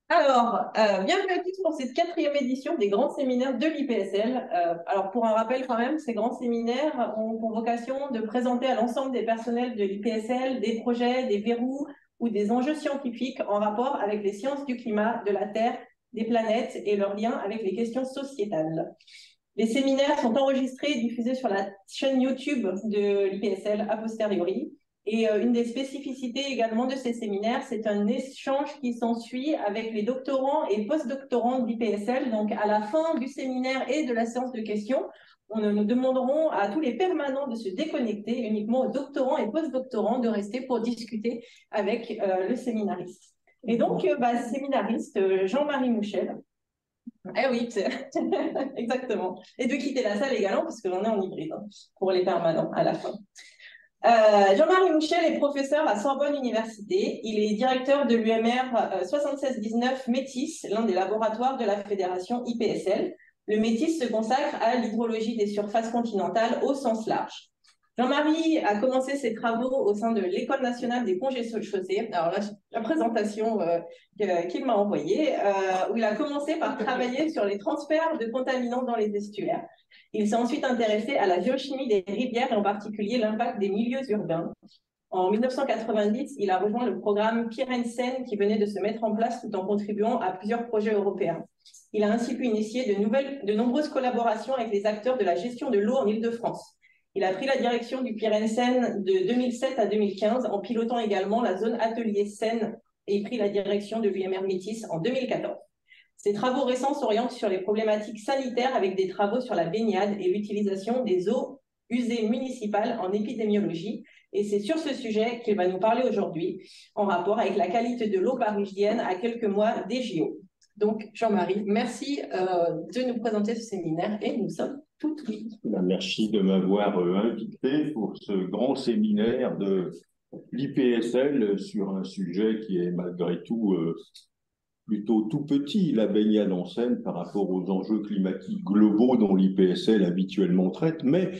Alors, bienvenue à tous pour cette 4e édition des grands séminaires de l'IPSL. Alors, pour un rappel quand même, ces grands séminaires ont pour vocation de présenter à l'ensemble des personnels de l'IPSL des projets, des verrous ou des enjeux scientifiques en rapport avec les sciences du climat, de la Terre, des planètes et leurs liens avec les questions sociétales. Les séminaires sont enregistrés et diffusés sur la chaîne YouTube de l'IPSL a posteriori. Et une des spécificités également de ces séminaires, c'est un échange qui s'ensuit avec les doctorants et post-doctorants de l'IPSL. Donc, à la fin du séminaire et de la séance de questions, nous demanderons à tous les permanents de se déconnecter, uniquement aux doctorants et post-doctorants de rester pour discuter avec le séminariste. Et donc, séminariste Jean-Marie Mouchel. Eh oui, exactement. Et de quitter la salle également, parce qu'on est en hybride, hein, pour les permanents à la fin. Jean-Marie Mouchel est professeur à Sorbonne Université. Il est directeur de l'UMR 7619 Métis, l'un des laboratoires de la fédération IPSL. Le Métis se consacre à l'hydrologie des surfaces continentales au sens large. Jean-Marie a commencé ses travaux au sein de l'École nationale des ponts et chaussées. Alors là, la présentation qu'il m'a envoyée, où il a commencé par travailler sur les transferts de contaminants dans les estuaires. Il s'est ensuite intéressé à la biochimie des rivières et en particulier l'impact des milieux urbains. En 1990, il a rejoint le programme Pyrensen qui venait de se mettre en place tout en contribuant à plusieurs projets européens. Il a ainsi pu initier de nombreuses collaborations avec les acteurs de la gestion de l'eau en Île-de-France. Il a pris la direction du Pyrensen de 2007 à 2015 en pilotant également la zone Atelier Seine et pris la direction de l'UMR Métis en 2014. Ses travaux récents s'orientent sur les problématiques sanitaires avec des travaux sur la baignade et l'utilisation des eaux usées municipales en épidémiologie. Et c'est sur ce sujet qu'il va nous parler aujourd'hui, en rapport avec la qualité de l'eau parisienne à quelques mois des JO. Donc, Jean-Marie, merci de nous présenter ce séminaire et nous sommes tout oui. Merci de m'avoir invité pour ce grand séminaire de l'IPSL sur un sujet qui est malgré tout plutôt tout petit, la baignade en Seine par rapport aux enjeux climatiques globaux dont l'IPSL habituellement traite, mais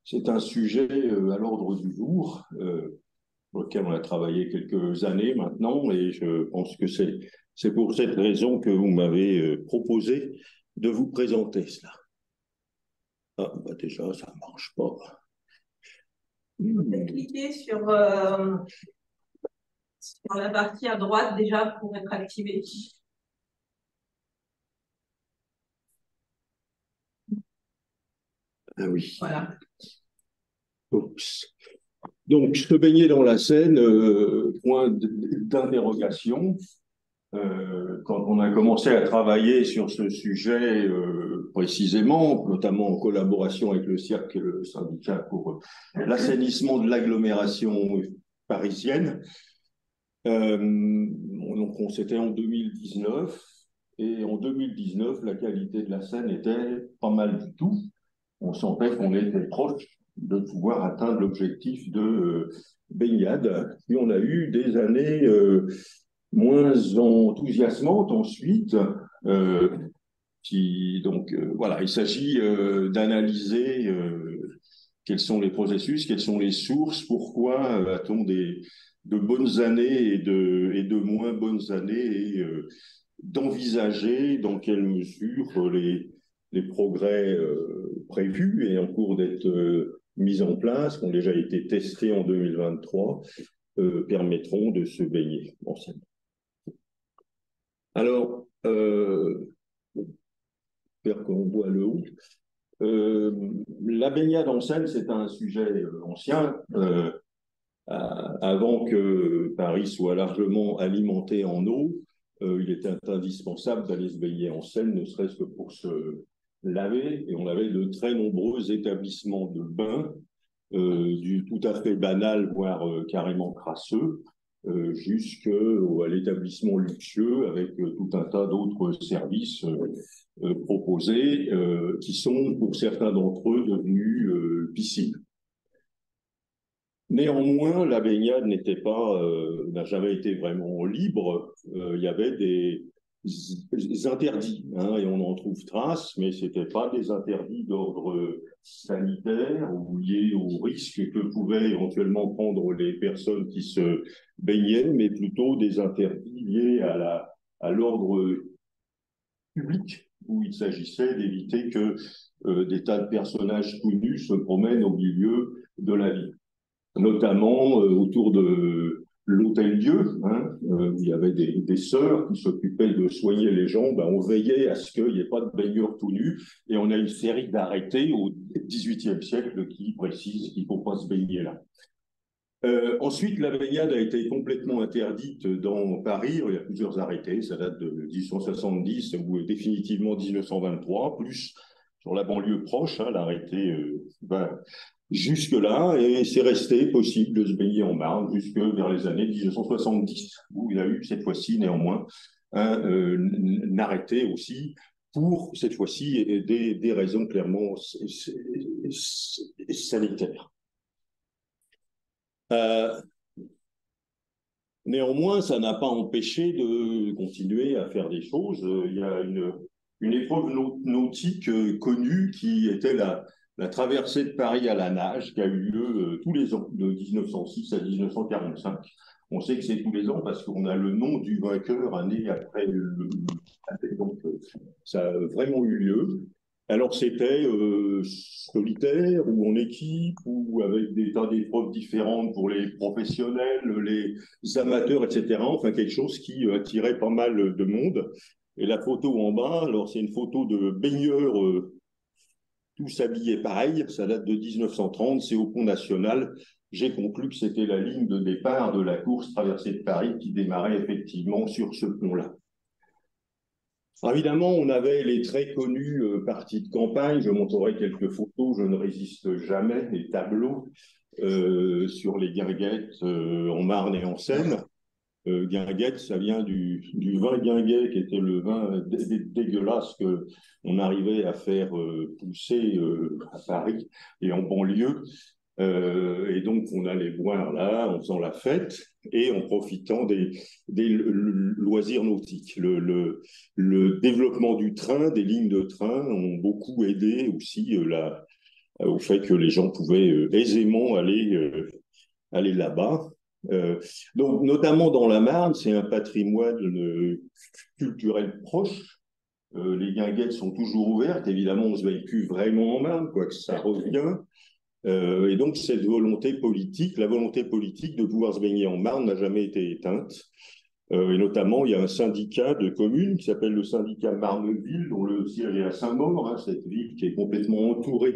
c'est un sujet à l'ordre du jour, auquel on a travaillé quelques années maintenant, et je pense que c'est pour cette raison que vous m'avez proposé de vous présenter cela. Ah, bah déjà, ça ne marche pas. Vous pouvez cliquer sur la partie à droite déjà pour être activé. Ah oui. Voilà. Oups. Donc, se baigner dans la Seine, point d'interrogation. Quand on a commencé à travailler sur ce sujet précisément, notamment en collaboration avec le CIRC et le syndicat pour l'assainissement de l'agglomération parisienne, donc c'était en 2019, et en 2019, la qualité de la Seine était pas mal du tout. On sentait qu'on était proche de pouvoir atteindre l'objectif de baignade. Puis on a eu des années moins enthousiasmantes ensuite. Voilà, il s'agit d'analyser quels sont les processus, quelles sont les sources, pourquoi a-t-on de bonnes années et de moins bonnes années, et d'envisager dans quelle mesure les progrès prévus et en cours d'être mis en place, qui ont déjà été testés en 2023, permettront de se baigner en Seine. Alors, j'espère qu'on voit le haut. La baignade en Seine, c'est un sujet ancien. Avant que Paris soit largement alimenté en eau, il était indispensable d'aller se baigner en Seine, ne serait-ce que pour se laver. Et on avait de très nombreux établissements de bains, du tout à fait banal, voire carrément crasseux, jusqu'à l'établissement luxueux avec tout un tas d'autres services proposés, qui sont pour certains d'entre eux devenus piscines. Néanmoins, la baignade n'a jamais été vraiment libre. Il y avait interdits, hein, et on en trouve trace, mais ce n'étaient pas des interdits d'ordre sanitaire ou liés au risque que pouvaient éventuellement prendre les personnes qui se baignaient, mais plutôt des interdits liés à l'ordre public, où il s'agissait d'éviter que des tas de personnages tout nus se promènent au milieu de la ville, notamment autour de l'Hôtel-Dieu, hein, où il y avait des sœurs qui s'occupaient de soigner les gens. Ben, on veillait à ce qu'il n'y ait pas de baigneurs tout nus, et on a une série d'arrêtés au XVIIIe siècle qui précisent qu'il ne faut pas se baigner là. Ensuite, la baignade a été complètement interdite dans Paris. Il y a plusieurs arrêtés, ça date de 1870 ou définitivement 1923, plus sur la banlieue proche, hein, l'arrêté va jusque-là, et c'est resté possible de se baigner en Marne jusque vers les années 1970, où il y a eu cette fois-ci néanmoins un arrêté aussi pour, cette fois-ci, des raisons clairement sanitaires. Néanmoins, ça n'a pas empêché de continuer à faire des choses. Il y a une épreuve nautique connue qui était la traversée de Paris à la nage, qui a eu lieu tous les ans, de 1906 à 1945. On sait que c'est tous les ans parce qu'on a le nom du vainqueur année après donc ça a vraiment eu lieu. Alors c'était solitaire ou en équipe ou avec des tas d'épreuves différentes pour les professionnels, les amateurs, etc. Enfin quelque chose qui attirait pas mal de monde. Et la photo en bas, alors c'est une photo de baigneurs tous habillés pareil, ça date de 1930, c'est au Pont National. J'ai conclu que c'était la ligne de départ de la course traversée de Paris qui démarrait effectivement sur ce pont-là. Évidemment, on avait les très connus partis de campagne. Je montrerai quelques photos, je ne résiste jamais, les tableaux sur les guinguettes en Marne et en Seine. Guinguette, ça vient du vin Guinguet, qui était le vin dégueulasse qu'on arrivait à faire pousser à Paris et en banlieue. Et donc, on allait boire là, en faisant la fête et en profitant des loisirs nautiques. Le développement du train, des lignes de train, ont beaucoup aidé aussi au fait que les gens pouvaient aisément aller là-bas. Donc, notamment dans la Marne, c'est un patrimoine culturel proche. Les guinguettes sont toujours ouvertes. Évidemment, on ne se baigne plus vraiment en Marne, quoique ça revient. Et donc, cette volonté politique, la volonté politique de pouvoir se baigner en Marne n'a jamais été éteinte. Et notamment, il y a un syndicat de communes qui s'appelle le syndicat Marneville, dont le siège est à Saint-Maur, hein, cette ville qui est complètement entourée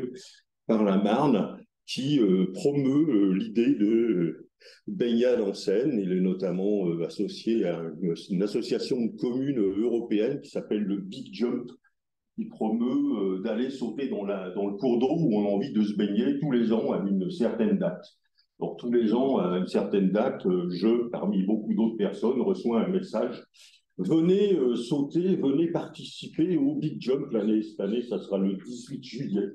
par la Marne, qui promeut l'idée de baignade en Seine. Il est notamment associé à une association de communes européenne qui s'appelle le Big Jump, qui promeut d'aller sauter dans le cours d'eau où on a envie de se baigner tous les ans à une certaine date. Donc tous les ans, à une certaine date, je, parmi beaucoup d'autres personnes, reçois un message. Venez sauter, venez participer au Big Jump cette année, ça sera le 18 juillet.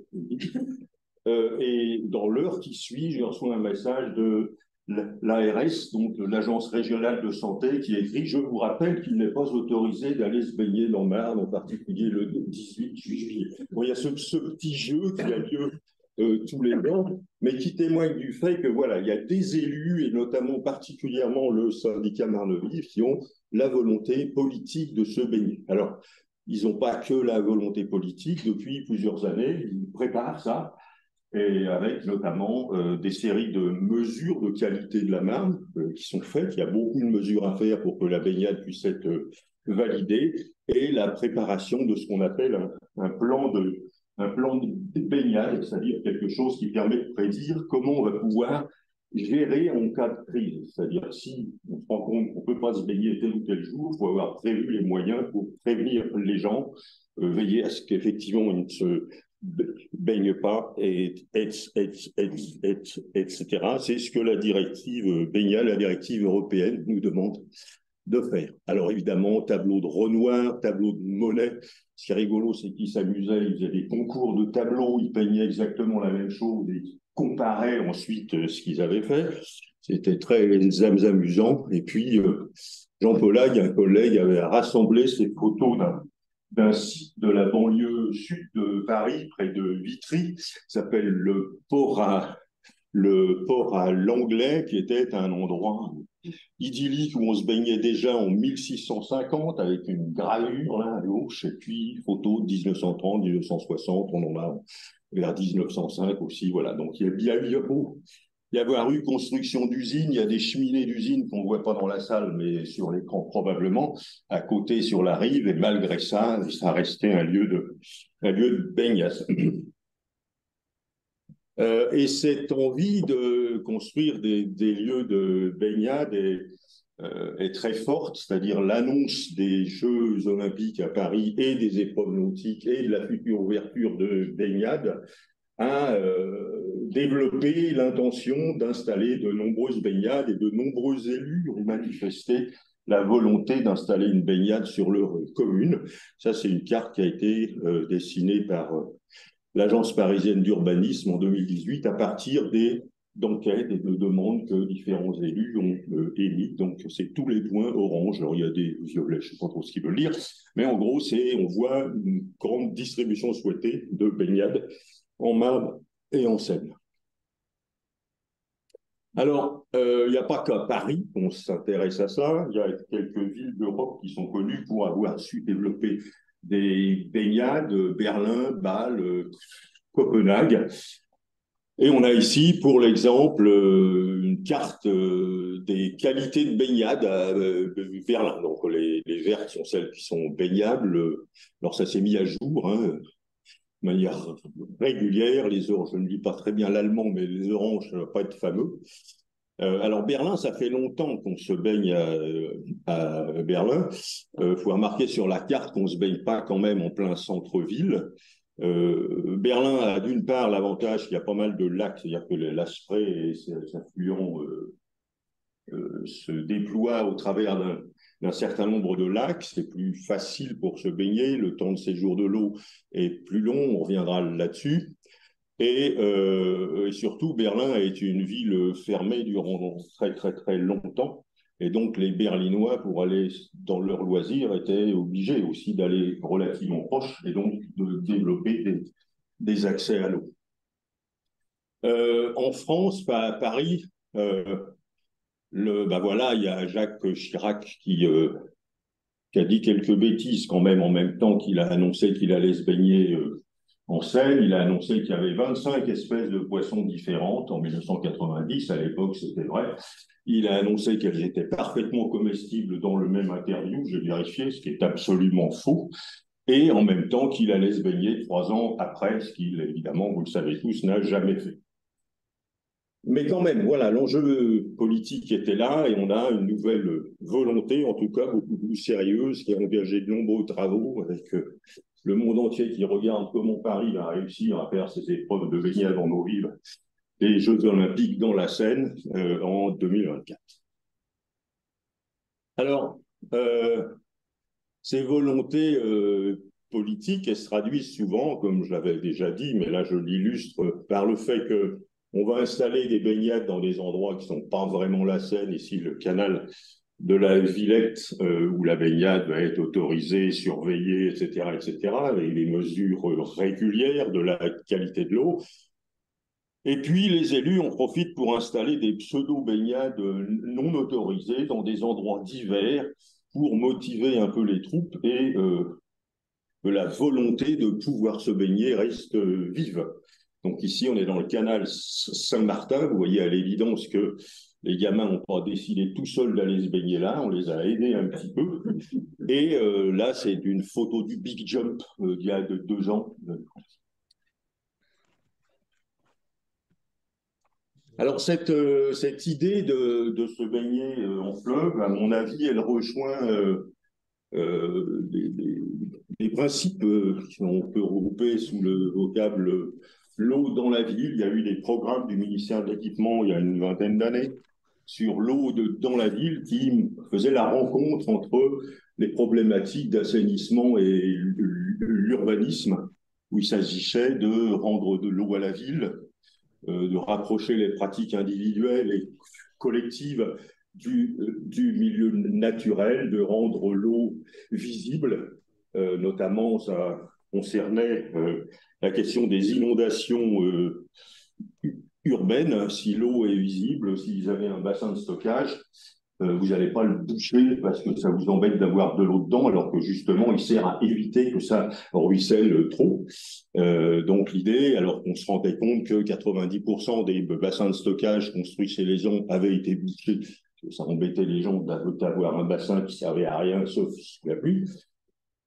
Et dans l'heure qui suit, j'ai reçu un message de l'ARS, donc l'Agence régionale de santé, qui écrit « Je vous rappelle qu'il n'est pas autorisé d'aller se baigner dans Marne, en particulier le 18 juillet. » Bon, il y a ce petit jeu qui a lieu tous les ans, mais qui témoigne du fait que voilà, il y a des élus, et notamment particulièrement le syndicat Marneville, qui ont la volonté politique de se baigner. Alors, ils n'ont pas que la volonté politique, depuis plusieurs années, ils préparent ça, et avec notamment des séries de mesures de qualité de la Marne qui sont faites. Il y a beaucoup de mesures à faire pour que la baignade puisse être validée, et la préparation de ce qu'on appelle un plan de baignade, c'est-à-dire quelque chose qui permet de prédire comment on va pouvoir gérer en cas de crise. C'est-à-dire si on se rend compte qu'on ne peut pas se baigner tel ou tel jour, il faut avoir prévu les moyens pour prévenir les gens, veiller à ce qu'effectivement ils ne se baigne pas, etc. C'est ce que la directive baignade, la directive européenne nous demande de faire. Alors évidemment, tableau de Renoir, tableau de Monet. Ce qui est rigolo, c'est qu'ils s'amusaient, ils faisaient des concours de tableaux, ils peignaient exactement la même chose et comparaient ensuite ce qu'ils avaient fait. C'était très amusant. Et puis, Jean Paulague, un collègue, avait rassemblé ces photos d'un site de la banlieue sud de Paris, près de Vitry, qui s'appelle le port à l'Anglais, qui était un endroit idyllique où on se baignait déjà en 1650 avec une gravure là à gauche, et puis photos de 1930, 1960, on en a vers 1905 aussi. Voilà, donc il y a beau y avoir eu construction d'usines, il y a des cheminées d'usines qu'on ne voit pas dans la salle, mais sur l'écran probablement, à côté sur la rive, et malgré ça, ça restait un lieu de baignade. Et cette envie de construire des lieux de baignade est très forte, c'est-à-dire l'annonce des Jeux olympiques à Paris et des épreuves nautiques et de la future ouverture de baignade a développé l'intention d'installer de nombreuses baignades, et de nombreux élus ont manifesté la volonté d'installer une baignade sur leur commune. Ça, c'est une carte qui a été dessinée par l'Agence parisienne d'urbanisme en 2018 à partir d'enquêtes et de demandes que différents élus ont émis. Donc, c'est tous les points orange. Alors, il y a des violets, je ne sais pas trop ce qu'ils veulent dire, mais en gros, on voit une grande distribution souhaitée de baignades en Marne et en Seine. Alors, il n'y a pas qu'à Paris qu'on s'intéresse à ça. Il y a quelques villes d'Europe qui sont connues pour avoir su développer des baignades, Berlin, Bâle, Copenhague. Et on a ici, pour l'exemple, une carte des qualités de baignade à Berlin. Donc, les vertes sont celles qui sont baignables. Alors, ça s'est mis à jour, hein, de manière régulière. Les oranges, je ne lis pas très bien l'allemand, mais les oranges, ça ne va pas être fameux. Alors Berlin, ça fait longtemps qu'on se baigne à Berlin. Faut remarquer sur la carte qu'on ne se baigne pas quand même en plein centre-ville. Berlin a d'une part l'avantage qu'il y a pas mal de lacs, c'est-à-dire que l'Asprey et ses affluents se déploient au travers d'un certain nombre de lacs. C'est plus facile pour se baigner, le temps de séjour de l'eau est plus long, on reviendra là-dessus. Et surtout, Berlin est une ville fermée durant très très très longtemps. Et donc, les Berlinois, pour aller dans leurs loisirs, étaient obligés aussi d'aller relativement proche et donc de développer des accès à l'eau. En France, à Paris, voilà, il y a Jacques Chirac qui a dit quelques bêtises quand même en même temps qu'il a annoncé qu'il allait se baigner en Seine. Il a annoncé qu'il y avait 25 espèces de poissons différentes en 1990. À l'époque, c'était vrai. Il a annoncé qu'elles étaient parfaitement comestibles dans le même interview. J'ai vérifié, ce qui est absolument faux. Et en même temps qu'il allait se baigner 3 ans après, ce qu'il, évidemment, vous le savez tous, n'a jamais fait. Mais quand même, voilà, l'enjeu politique était là et on a une nouvelle volonté, en tout cas beaucoup plus sérieuse, qui a engagé de nombreux travaux avec le monde entier qui regarde comment Paris va réussir à faire ses épreuves de baignade dans nos villes, les Jeux Olympiques dans la Seine en 2024. Alors, ces volontés politiques, elles se traduisent souvent, comme je l'avais déjà dit, mais là je l'illustre par le fait que on va installer des baignades dans des endroits qui ne sont pas vraiment la Seine. Ici, le canal de la Villette, où la baignade va être autorisée, surveillée, etc., etc., et les mesures régulières de la qualité de l'eau. Et puis, les élus en profitent pour installer des pseudo-baignades non autorisées dans des endroits divers pour motiver un peu les troupes et la volonté de pouvoir se baigner reste vive. Donc ici, on est dans le canal Saint-Martin. Vous voyez à l'évidence que les gamins n'ont pas décidé tout seuls d'aller se baigner là. On les a aidés un petit peu. Et là, c'est une photo du Big Jump d'il y a 2 ans. Alors, cette idée de se baigner en fleuve, à mon avis, elle rejoint des principes qu'on peut regrouper sous le vocable l'eau dans la ville. Il y a eu des programmes du ministère de l'Équipement il y a une vingtaine d'années sur l'eau dans la ville qui faisaient la rencontre entre les problématiques d'assainissement et l'urbanisme, où il s'agissait de rendre de l'eau à la ville, de rapprocher les pratiques individuelles et collective du milieu naturel, de rendre l'eau visible. Notamment, ça concernait la question des inondations urbaines. Si l'eau est visible, si vous avez un bassin de stockage, vous n'allez pas le boucher parce que ça vous embête d'avoir de l'eau dedans, alors que justement, il sert à éviter que ça ruisselle trop. Donc l'idée, alors qu'on se rendait compte que 90% des bassins de stockage construits chez les gens avaient été bouchés, ça embêtait les gens d'avoir un bassin qui servait à rien sauf sous la pluie.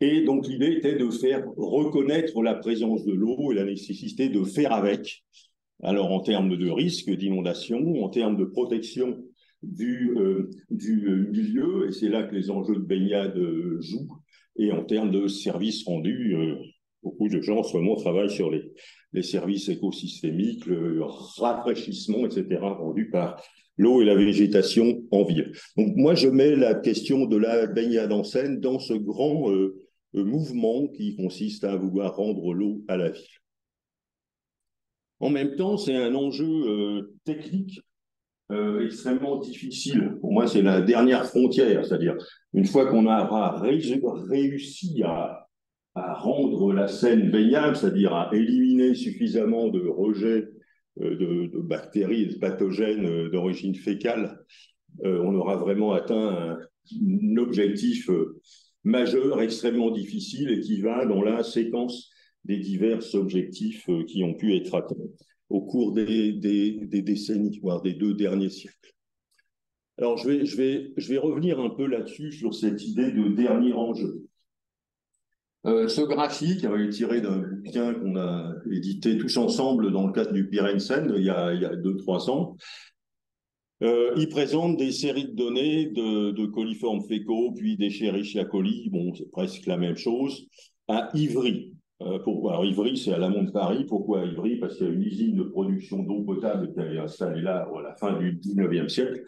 Et donc l'idée était de faire reconnaître la présence de l'eau et la nécessité de faire avec. Alors en termes de risque d'inondation, en termes de protection du milieu, et c'est là que les enjeux de baignade jouent, et en termes de services rendus, beaucoup de gens en ce moment travaillent sur les services écosystémiques, le rafraîchissement, etc., rendus par l'eau et la végétation en ville. Donc moi, je mets la question de la baignade en Seine dans ce grand mouvement qui consiste à vouloir rendre l'eau à la ville. En même temps, c'est un enjeu technique extrêmement difficile. Pour moi, c'est la dernière frontière, c'est-à-dire une fois qu'on aura réussi à rendre la Seine baignable, c'est-à-dire à éliminer suffisamment de rejets de bactéries et de pathogènes d'origine fécale, on aura vraiment atteint un objectif majeur, extrêmement difficile et qui va dans la séquence des divers objectifs qui ont pu être atteints au cours des décennies, voire des 2 derniers siècles. Alors, je vais revenir un peu là-dessus, sur cette idée de dernier enjeu. Ce graphique est tiré d'un bouquin qu'on a édité tous ensemble dans le cadre du Pirensen il y a 2-3 ans. Il présente des séries de données de coliformes fécaux, puis d'Escherichia coli, bon, c'est presque la même chose, à Ivry. Alors Ivry, c'est à l'amont de Paris. Pourquoi Ivry? Parce qu'il y a une usine de production d'eau potable qui avait installée là à la fin du 19e siècle.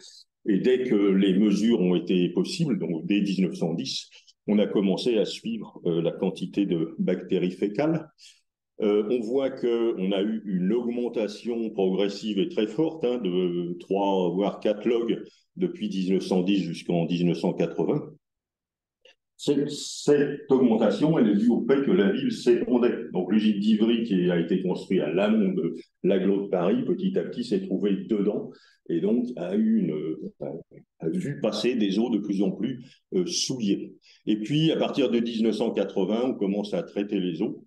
Et dès que les mesures ont été possibles, donc dès 1910, on a commencé à suivre la quantité de bactéries fécales. On voit qu'on a eu une augmentation progressive et très forte, de 3 voire 4 logs depuis 1910 jusqu'en 1980. Cette augmentation, elle est due au fait que la ville s'étendait. Donc l'usine d'Ivry, qui a été construite à l'amont de l'agglo de Paris, petit à petit s'est trouvée dedans et donc a vu passer des eaux de plus en plus souillées. Et puis, à partir de 1980, on commence à traiter les eaux,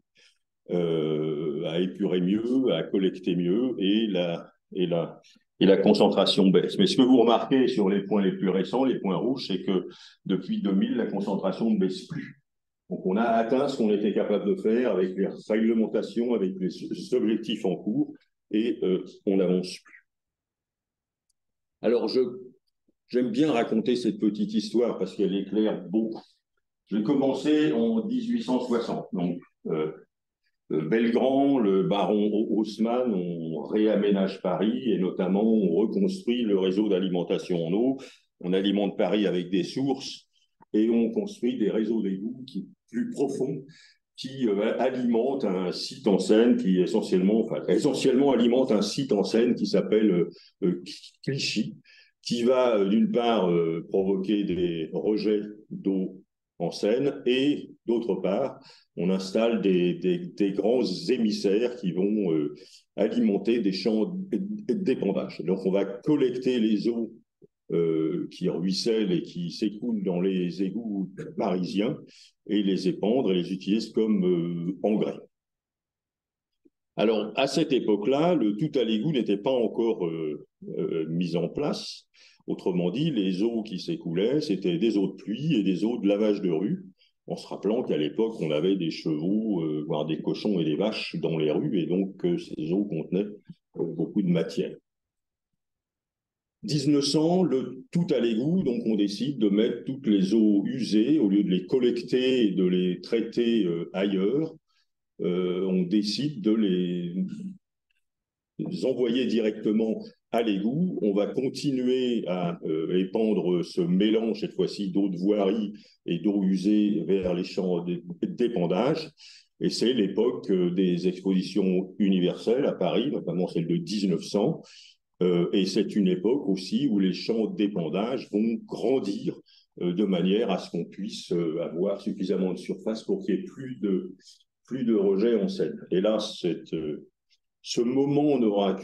à épurer mieux, à collecter mieux, et la concentration baisse. Mais ce que vous remarquez sur les points les plus récents, les points rouges, c'est que depuis 2000, la concentration ne baisse plus. Donc on a atteint ce qu'on était capable de faire avec les réglementations, avec les objectifs en cours, et on n'avance plus. Alors j'aime bien raconter cette petite histoire parce qu'elle éclaire beaucoup. Je vais commencer en 1860. Donc, Belgrand, le baron Haussmann, on réaménage Paris et notamment on reconstruit le réseau d'alimentation en eau. On alimente Paris avec des sources et on construit des réseaux d'égouts plus profonds qui alimentent un site en Seine qui essentiellement alimente un site en Seine qui s'appelle Clichy, qui va d'une part provoquer des rejets d'eau en Seine, et d'autre part, on installe des grands émissaires qui vont alimenter des champs d'épandage. Donc, on va collecter les eaux qui ruissellent et qui s'écoulent dans les égouts parisiens et les épandre et les utiliser comme engrais. Alors, à cette époque-là, le tout à l'égout n'était pas encore mis en place. Autrement dit, les eaux qui s'écoulaient, c'était des eaux de pluie et des eaux de lavage de rue, en se rappelant qu'à l'époque, on avait des chevaux, voire des cochons et des vaches dans les rues, et donc ces eaux contenaient beaucoup de matière. 1900, le tout à l'égout, donc on décide de mettre toutes les eaux usées, au lieu de les collecter et de les traiter ailleurs, on décide de les envoyer directement à l'égout. On va continuer à épandre ce mélange, cette fois-ci, d'eau de voirie et d'eau usée vers les champs d'épandage. Et c'est l'époque des expositions universelles à Paris, notamment celle de 1900. Et c'est une époque aussi où les champs d'épandage vont grandir de manière à ce qu'on puisse avoir suffisamment de surface pour qu'il n'y ait plus de rejets en Seine. Hélas, ce moment n'aura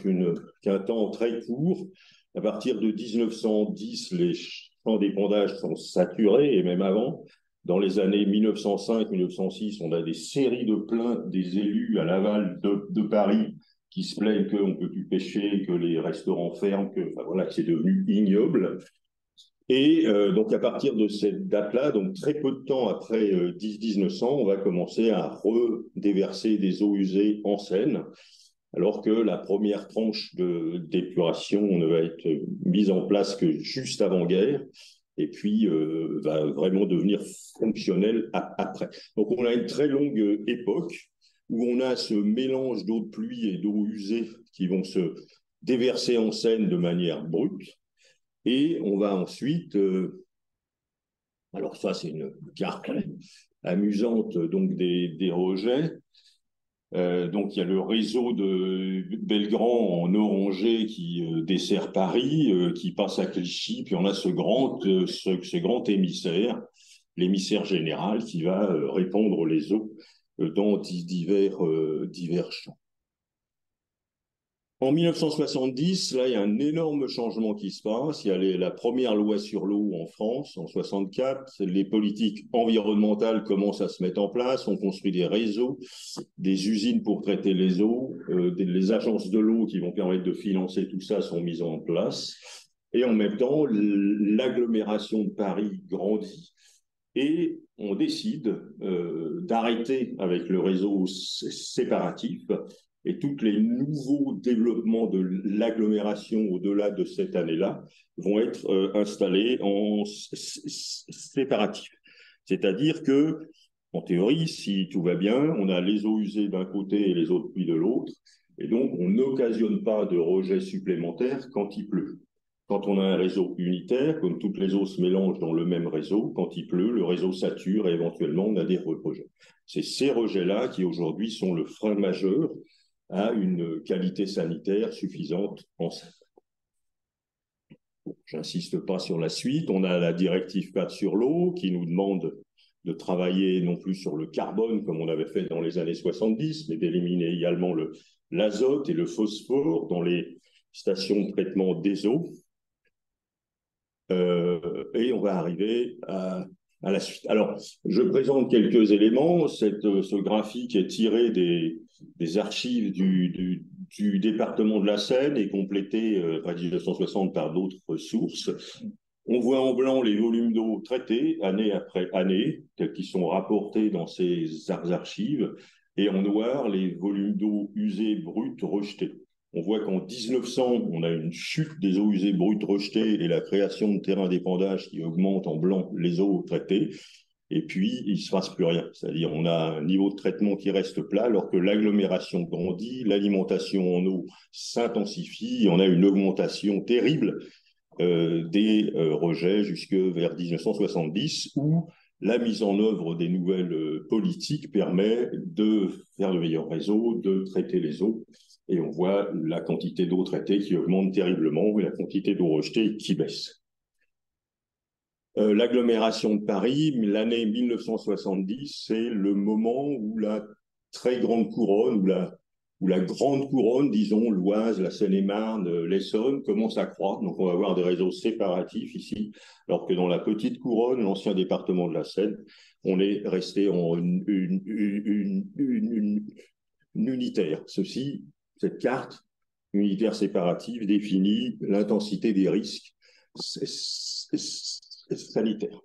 qu'un temps très court. À partir de 1910, les champs d'épandage sont saturés, et même avant. Dans les années 1905-1906, on a des séries de plaintes des élus à l'aval de Paris qui se plaignent qu'on ne peut plus pêcher, que les restaurants ferment, enfin voilà, que c'est devenu ignoble. Et donc à partir de cette date-là, donc très peu de temps après 1900, on va commencer à redéverser des eaux usées en Seine, alors que la première tranche d'épuration ne va être mise en place que juste avant-guerre, et puis va vraiment devenir fonctionnelle après. Donc on a une très longue époque où on a ce mélange d'eau de pluie et d'eau usée qui vont se déverser en Seine de manière brute, et on va ensuite, alors ça c'est une carte amusante donc des rejets. Donc il y a le réseau de Belgrand en orangé qui dessert Paris, qui passe à Clichy, puis on a ce grand émissaire, l'émissaire général, qui va répandre les eaux dans divers champs. En 1970, là, il y a un énorme changement qui se passe. Il y a la première loi sur l'eau en France, en 64. Les politiques environnementales commencent à se mettre en place. On construit des réseaux, des usines pour traiter les eaux. Les agences de l'eau qui vont permettre de financer tout ça sont mises en place. Et en même temps, l'agglomération de Paris grandit. Et on décide d'arrêter avec le réseau séparatif, et tous les nouveaux développements de l'agglomération au-delà de cette année-là vont être installés en séparatif. C'est-à-dire que, en théorie, si tout va bien, on a les eaux usées d'un côté et les eaux de pluie de l'autre, et donc on n'occasionne pas de rejets supplémentaires quand il pleut. Quand on a un réseau unitaire, comme toutes les eaux se mélangent dans le même réseau, quand il pleut, le réseau sature et éventuellement on a des rejets. C'est ces rejets-là qui aujourd'hui sont le frein majeur à une qualité sanitaire suffisante en Seine. J'insiste pas sur la suite. On a la directive 4 sur l'eau qui nous demande de travailler non plus sur le carbone comme on avait fait dans les années 70, mais d'éliminer également l'azote et le phosphore dans les stations de traitement des eaux. Et on va arriver à la suite. Alors, je présente quelques éléments. Ce graphique est tiré des archives du département de la Seine et complété en 1960 par d'autres sources. On voit en blanc les volumes d'eau traités année après année, tels qu'ils sont rapportés dans ces archives, et en noir les volumes d'eau usée brute rejetée. On voit qu'en 1900, on a une chute des eaux usées brutes rejetées et la création de terrains d'épandage qui augmente en blanc les eaux traitées. Et puis, il ne se passe plus rien. C'est-à-dire, on a un niveau de traitement qui reste plat alors que l'agglomération grandit, l'alimentation en eau s'intensifie, et on a une augmentation terrible des rejets jusque vers 1970, où la mise en œuvre des nouvelles politiques permet de faire de meilleurs réseaux, de traiter les eaux. Et on voit la quantité d'eau traitée qui augmente terriblement et la quantité d'eau rejetée qui baisse. L'agglomération de Paris, l'année 1970, c'est le moment où la très grande couronne, où la grande couronne, disons l'Oise, la Seine-et-Marne, l'Essonne, commence à croître. Donc on va avoir des réseaux séparatifs ici, alors que dans la petite couronne, l'ancien département de la Seine, on est resté en unitaire. Cette carte unitaire séparative définit l'intensité des risques sanitaires.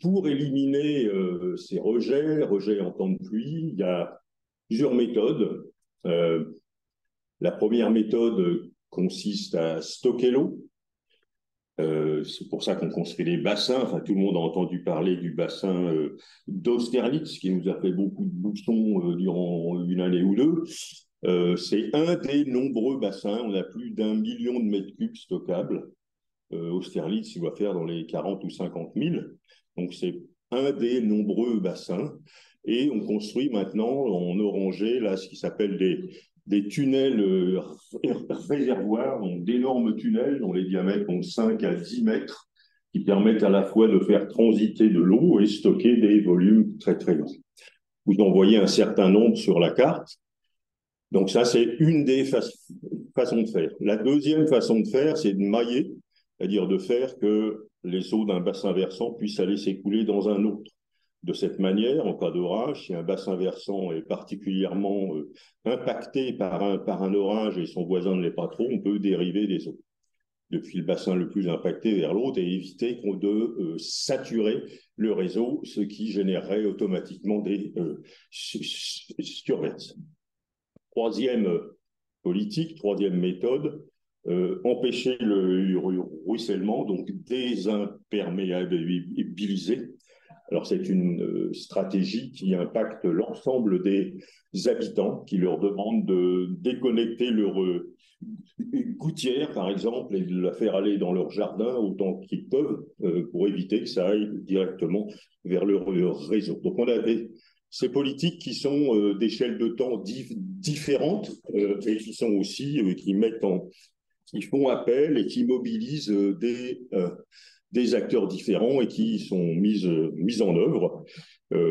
Pour éliminer ces rejets en temps de pluie, il y a plusieurs méthodes. La première méthode consiste à stocker l'eau. C'est pour ça qu'on construit des bassins. Enfin, tout le monde a entendu parler du bassin d'Austerlitz, qui nous a fait beaucoup de bouchons durant une année ou deux. C'est un des nombreux bassins. On a plus d'1 million de mètres cubes stockables. Austerlitz, il doit faire dans les 40 ou 50 000. Donc, c'est un des nombreux bassins. Et on construit maintenant en orangé là, ce qui s'appelle des tunnels réservoirs, donc d'énormes tunnels dont les diamètres ont 5 à 10 mètres, qui permettent à la fois de faire transiter de l'eau et stocker des volumes très très grands. Vous en voyez un certain nombre sur la carte. Donc ça, c'est une des façons de faire. La deuxième façon de faire, c'est de mailler, c'est-à-dire de faire que les eaux d'un bassin versant puissent aller s'écouler dans un autre. De cette manière, en cas d'orage, si un bassin versant est particulièrement impacté par un orage et son voisin ne l'est pas trop, on peut dériver des eaux depuis le bassin le plus impacté vers l'autre et éviter de saturer le réseau, ce qui générerait automatiquement des surverses. Troisième politique, troisième méthode, empêcher le ruissellement, donc désimperméabiliser. Alors c'est une stratégie qui impacte l'ensemble des habitants, qui leur demande de déconnecter leur gouttière, par exemple, et de la faire aller dans leur jardin autant qu'ils peuvent pour éviter que ça aille directement vers leur réseau. Donc on a ces politiques qui sont d'échelle de temps différentes et qui sont aussi qui font appel et qui mobilisent des acteurs différents et qui sont mis en œuvre,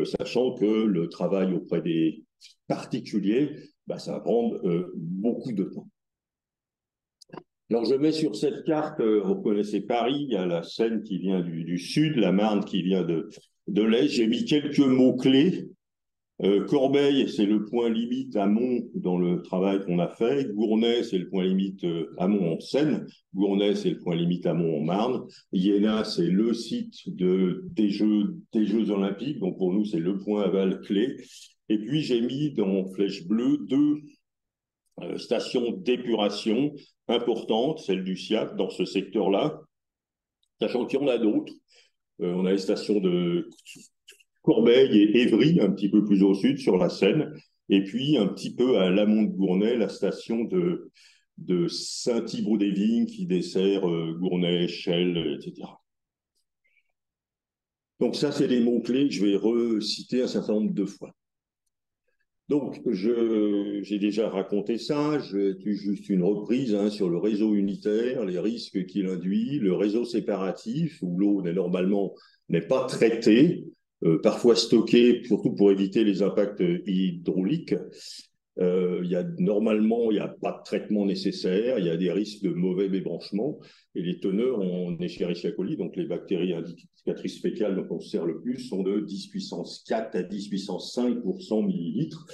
sachant que le travail auprès des particuliers, ça va prendre beaucoup de temps. Alors, je mets sur cette carte, vous connaissez Paris, il y a la Seine qui vient du sud, la Marne qui vient de l'est. J'ai mis quelques mots-clés. Corbeil, c'est le point limite amont dans le travail qu'on a fait. Gournay, c'est le point limite amont en Seine. Gournay, c'est le point limite amont en Marne. Iéna, c'est le site des Jeux Olympiques. Donc, pour nous, c'est le point aval clé. Et puis, j'ai mis dans flèche bleue 2 stations d'épuration importantes, celle du SIAC dans ce secteur-là, sachant qu'il y en a d'autres. On a les stations de Corbeil et Évry, un petit peu plus au sud, sur la Seine, et puis un petit peu à l'amont de Gournay, la station de Saint-Thibaud-des-Vignes qui dessert Gournay, Chelles, etc. Donc ça, c'est des mots-clés que je vais reciter un certain nombre de fois. Donc, j'ai déjà raconté ça, je fais juste une reprise sur le réseau unitaire, les risques qu'il induit, le réseau séparatif, où l'eau normalement n'est pas traitée, parfois stockée, surtout pour éviter les impacts hydrauliques. Normalement, il n'y a pas de traitement nécessaire, il y a des risques de mauvais débranchement, et les teneurs en Escherichia coli, donc les bactéries indicatrices fécales dont on se sert le plus, sont de 10 puissance 4 à 10 puissance 5 pour 100 millilitres,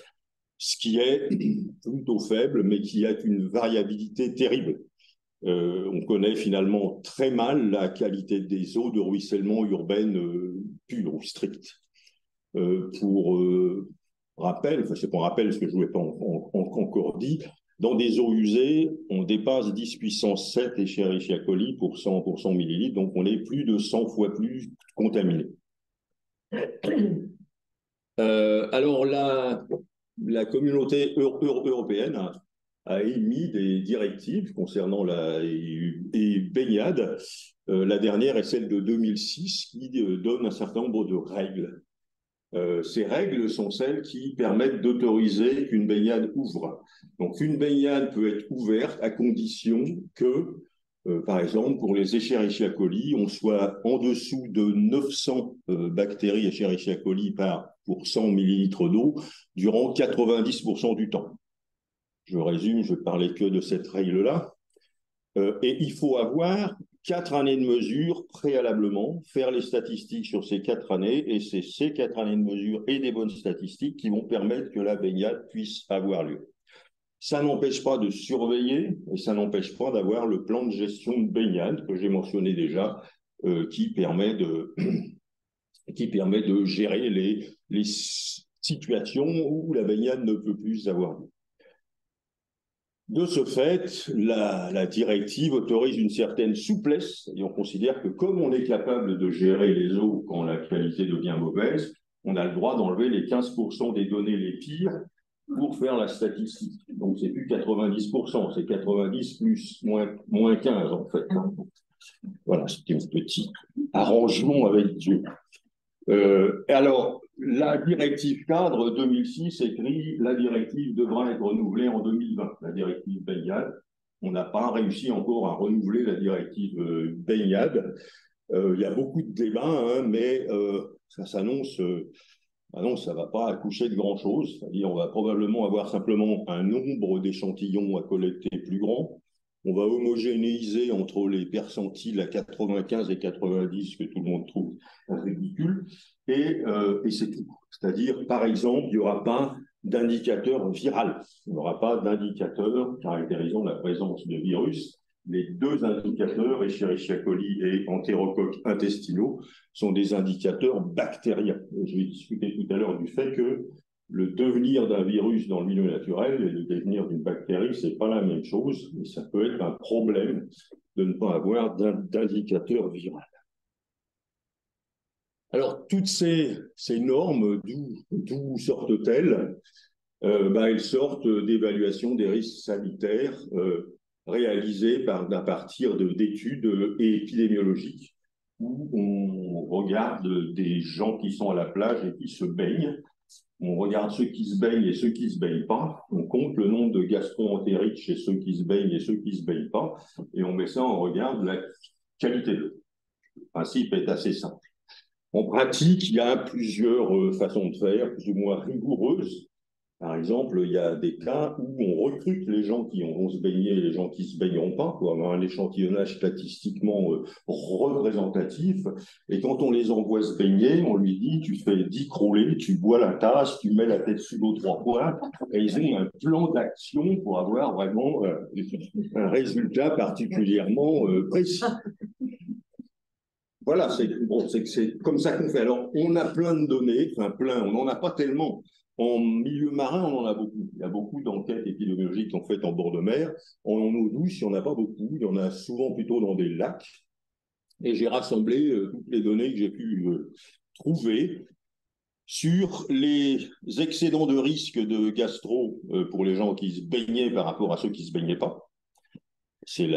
ce qui est plutôt faible, mais qui a une variabilité terrible. On connaît finalement très mal la qualité des eaux de ruissellement urbaines pures ou strictes. Pour rappel, enfin c'est pour rappel parce que je ne l'ai pas encore dit, dans des eaux usées, on dépasse 10 puissance 7 Escherichia coli pour 100 millilitres, donc on est plus de 100 fois plus contaminé. Alors la communauté européenne a émis des directives concernant les baignades. La dernière est celle de 2006 qui donne un certain nombre de règles. Ces règles sont celles qui permettent d'autoriser qu'une baignade ouvre. Donc une baignade peut être ouverte à condition que, par exemple, pour les Escherichia coli, on soit en dessous de 900 bactéries Escherichia coli pour 100 millilitres d'eau durant 90% du temps. Je résume, je ne parlais que de cette règle-là. Et il faut avoir 4 années de mesure préalablement, faire les statistiques sur ces 4 années, et c'est ces 4 années de mesure et des bonnes statistiques qui vont permettre que la baignade puisse avoir lieu. Ça n'empêche pas de surveiller, et ça n'empêche pas d'avoir le plan de gestion de baignade que j'ai mentionné déjà, qui permet de gérer les situations où la baignade ne peut plus avoir lieu. De ce fait, la directive autorise une certaine souplesse et on considère que comme on est capable de gérer les eaux quand la qualité devient mauvaise, on a le droit d'enlever les 15% des données les pires pour faire la statistique. Donc, c'est plus 90%, c'est 90 plus moins 15 en fait. Voilà, c'était un petit arrangement avec Dieu. Alors, la directive cadre 2006 écrit la directive devra être renouvelée en 2020, la directive Baignade. On n'a pas réussi encore à renouveler la directive Baignade. Il y a beaucoup de débats, hein, mais ça s'annonce. Ah non, ça ne va pas accoucher de grand-chose. C'est-à-dire, on va probablement avoir simplement un nombre d'échantillons à collecter plus grand. On va homogénéiser entre les percentiles à 95 et 90 que tout le monde trouve ridicule. Et c'est tout. C'est-à-dire, par exemple, il n'y aura pas d'indicateur viral. Il n'y aura pas d'indicateur caractérisant la présence de virus. Les deux indicateurs, Escherichia coli et entérocoques intestinaux, sont des indicateurs bactériens. Je vais discuter tout à l'heure du fait que le devenir d'un virus dans le milieu naturel et le devenir d'une bactérie, ce n'est pas la même chose, et ça peut être un problème de ne pas avoir d'indicateur viral. Alors, toutes ces normes, d'où sortent-elles? Elles sortent d'évaluation des risques sanitaires réalisées à partir d'études épidémiologiques où on regarde des gens qui sont à la plage et qui se baignent. On regarde ceux qui se baignent et ceux qui ne se baignent pas. On compte le nombre de gastro-entérites chez ceux qui se baignent et ceux qui ne se baignent pas. Et on met ça en regard de la qualité de l'eau. Le principe est assez simple. En pratique, il y a plusieurs façons de faire, plus ou moins rigoureuses. Par exemple, il y a des cas où on recrute les gens qui vont se baigner et les gens qui ne se baigneront pas, pour avoir un échantillonnage statistiquement représentatif. Et quand on les envoie se baigner, on lui dit, tu fais 10 crawlés, tu bois la tasse, tu mets la tête sous l'eau 3 fois, et ils ont un plan d'action pour avoir vraiment un résultat particulièrement précis. Voilà, c'est comme ça qu'on fait. Alors, on a plein de données, enfin plein, on n'en a pas tellement. En milieu marin, on en a beaucoup. Il y a beaucoup d'enquêtes épidémiologiques qui sont faites en bord de mer. En eau douce, il n'y en a pas beaucoup. Il y en a souvent plutôt dans des lacs. Et j'ai rassemblé toutes les données que j'ai pu trouver sur les excédents de risque de gastro pour les gens qui se baignaient par rapport à ceux qui ne se baignaient pas. C'est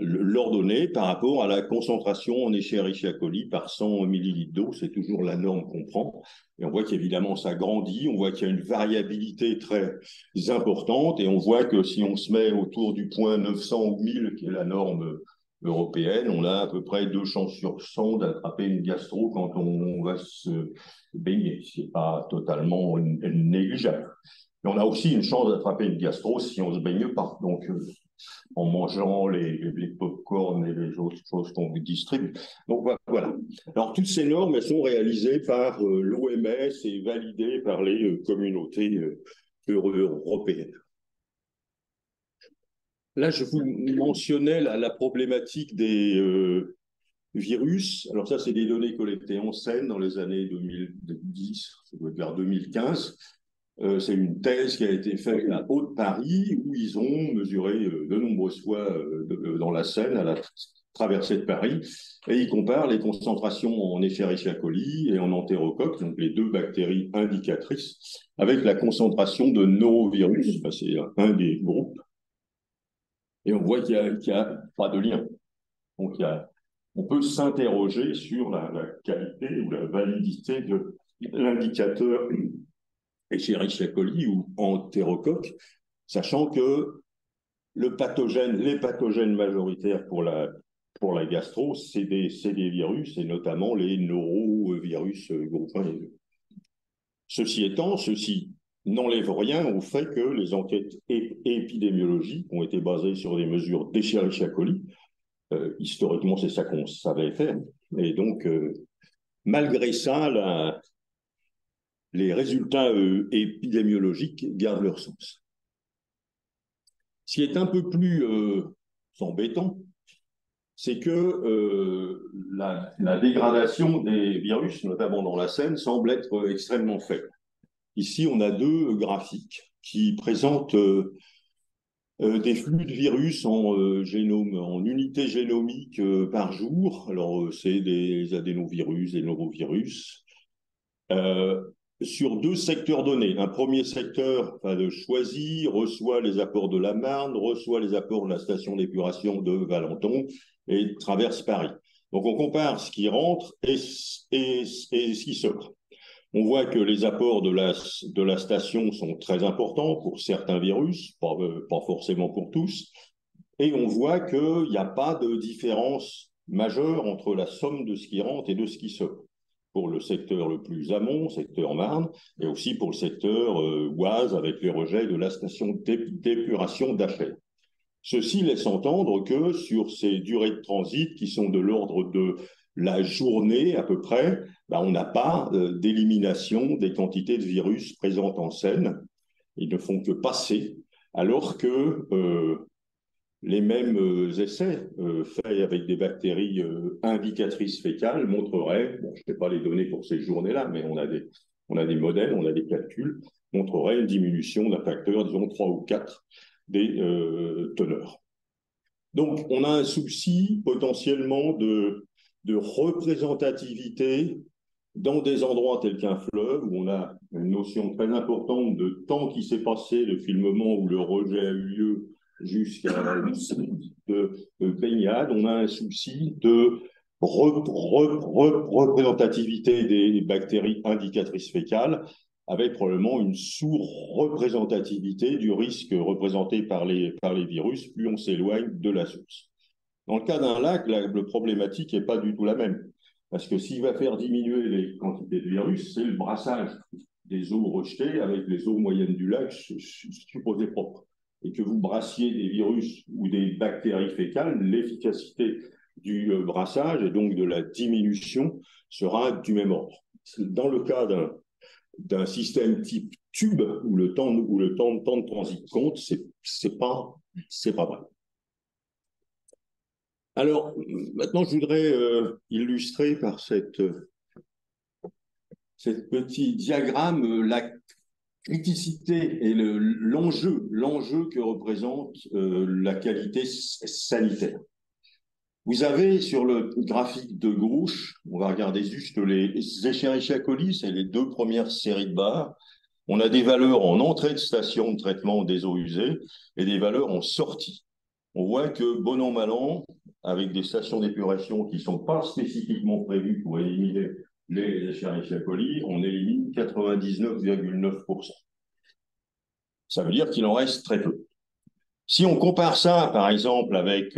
l'ordonnée par rapport à la concentration en Escherichia coli par 100 millilitres d'eau. C'est toujours la norme qu'on prend. Et on voit qu'évidemment, ça grandit. On voit qu'il y a une variabilité très importante. Et on voit que si on se met autour du point 900 ou 1000, qui est la norme européenne, on a à peu près 2 chances sur 100 d'attraper une gastro quand on va se baigner. Ce n'est pas totalement négligeable. Mais on a aussi une chance d'attraper une gastro si on ne se baigne pas. Donc, en mangeant les pop-corn et les autres choses qu'on vous distribue. Donc voilà. Alors toutes ces normes, elles sont réalisées par l'OMS et validées par les communautés européennes. Là, je vous mentionnais la problématique des virus. Alors ça, c'est des données collectées en Seine dans les années 2010, ça doit être vers 2015. C'est une thèse qui a été faite à Haute-Paris où ils ont mesuré de nombreuses fois dans la Seine à la traversée de Paris et ils comparent les concentrations en Escherichia coli et en entérocoque, donc les deux bactéries indicatrices, avec la concentration de norovirus, c'est un des groupes, et on voit qu'il n'y a pas de lien. Donc on peut s'interroger sur la qualité ou la validité de l'indicateur Escherichia coli ou entérocoque, sachant que les pathogènes majoritaires pour la gastro, c'est des virus, et notamment les norovirus groupe 1 et 2. Ceci étant, ceci n'enlève rien au fait que les enquêtes épidémiologiques ont été basées sur des mesures d'Escherichia coli. Historiquement, c'est ça qu'on savait faire. Et donc, malgré ça, les résultats épidémiologiques gardent leur sens. Ce qui est un peu plus embêtant, c'est que la dégradation des virus, notamment dans la Seine, semble être extrêmement faible. Ici, on a 2 graphiques qui présentent des flux de virus en unités génomiques par jour. Alors, c'est des adénovirus, des norovirus. Sur 2 secteurs donnés. Un premier secteur de Choisy reçoit les apports de la Marne, reçoit les apports de la station d'épuration de Valenton et traverse Paris. Donc on compare ce qui rentre et ce qui sort. On voit que les apports de la station sont très importants pour certains virus, pas forcément pour tous, et on voit qu'il n'y a pas de différence majeure entre la somme de ce qui rentre et de ce qui sort. Pour le secteur le plus amont, secteur Marne, et aussi pour le secteur Oise avec les rejets de la station d'épuration d'Achel. Ceci laisse entendre que sur ces durées de transit qui sont de l'ordre de la journée à peu près, ben on n'a pas d'élimination des quantités de virus présentes en Seine. Ils ne font que passer, alors que les mêmes essais faits avec des bactéries indicatrices fécales montreraient, bon, je n'ai pas les données pour ces journées-là, mais on a des modèles, on a des calculs, montreraient une diminution d'un facteur, disons 3 ou 4 des teneurs. Donc, on a un souci potentiellement de représentativité dans des endroits tels qu'un fleuve, où on a une notion très importante de temps qui s'est passé depuis le moment où le rejet a eu lieu jusqu'à de baignade. On a un souci de représentativité des bactéries indicatrices fécales, avec probablement une sous-représentativité du risque représenté par les virus, plus on s'éloigne de la source. Dans le cas d'un lac, la problématique n'est pas du tout la même. Parce que s'il va faire diminuer les quantités de virus, c'est le brassage des eaux rejetées avec les eaux moyennes du lac supposées propres. Et que vous brassiez des virus ou des bactéries fécales, l'efficacité du brassage et donc de la diminution sera du même ordre. Dans le cas d'un système type tube où le temps de transit compte, c'est pas vrai. Alors, maintenant, je voudrais illustrer par cette petit diagramme la criticité et l'enjeu que représente la qualité sanitaire. Vous avez sur le graphique de gauche, on va regarder juste les Escherichia coli, c'est les 2 premières séries de barres. On a des valeurs en entrée de station de traitement des eaux usées et des valeurs en sortie. On voit que, bon an, mal an, avec des stations d'épuration qui ne sont pas spécifiquement prévues pour éliminer les Escherichia coli, on élimine 99,9%. Ça veut dire qu'il en reste très peu. Si on compare ça, par exemple, avec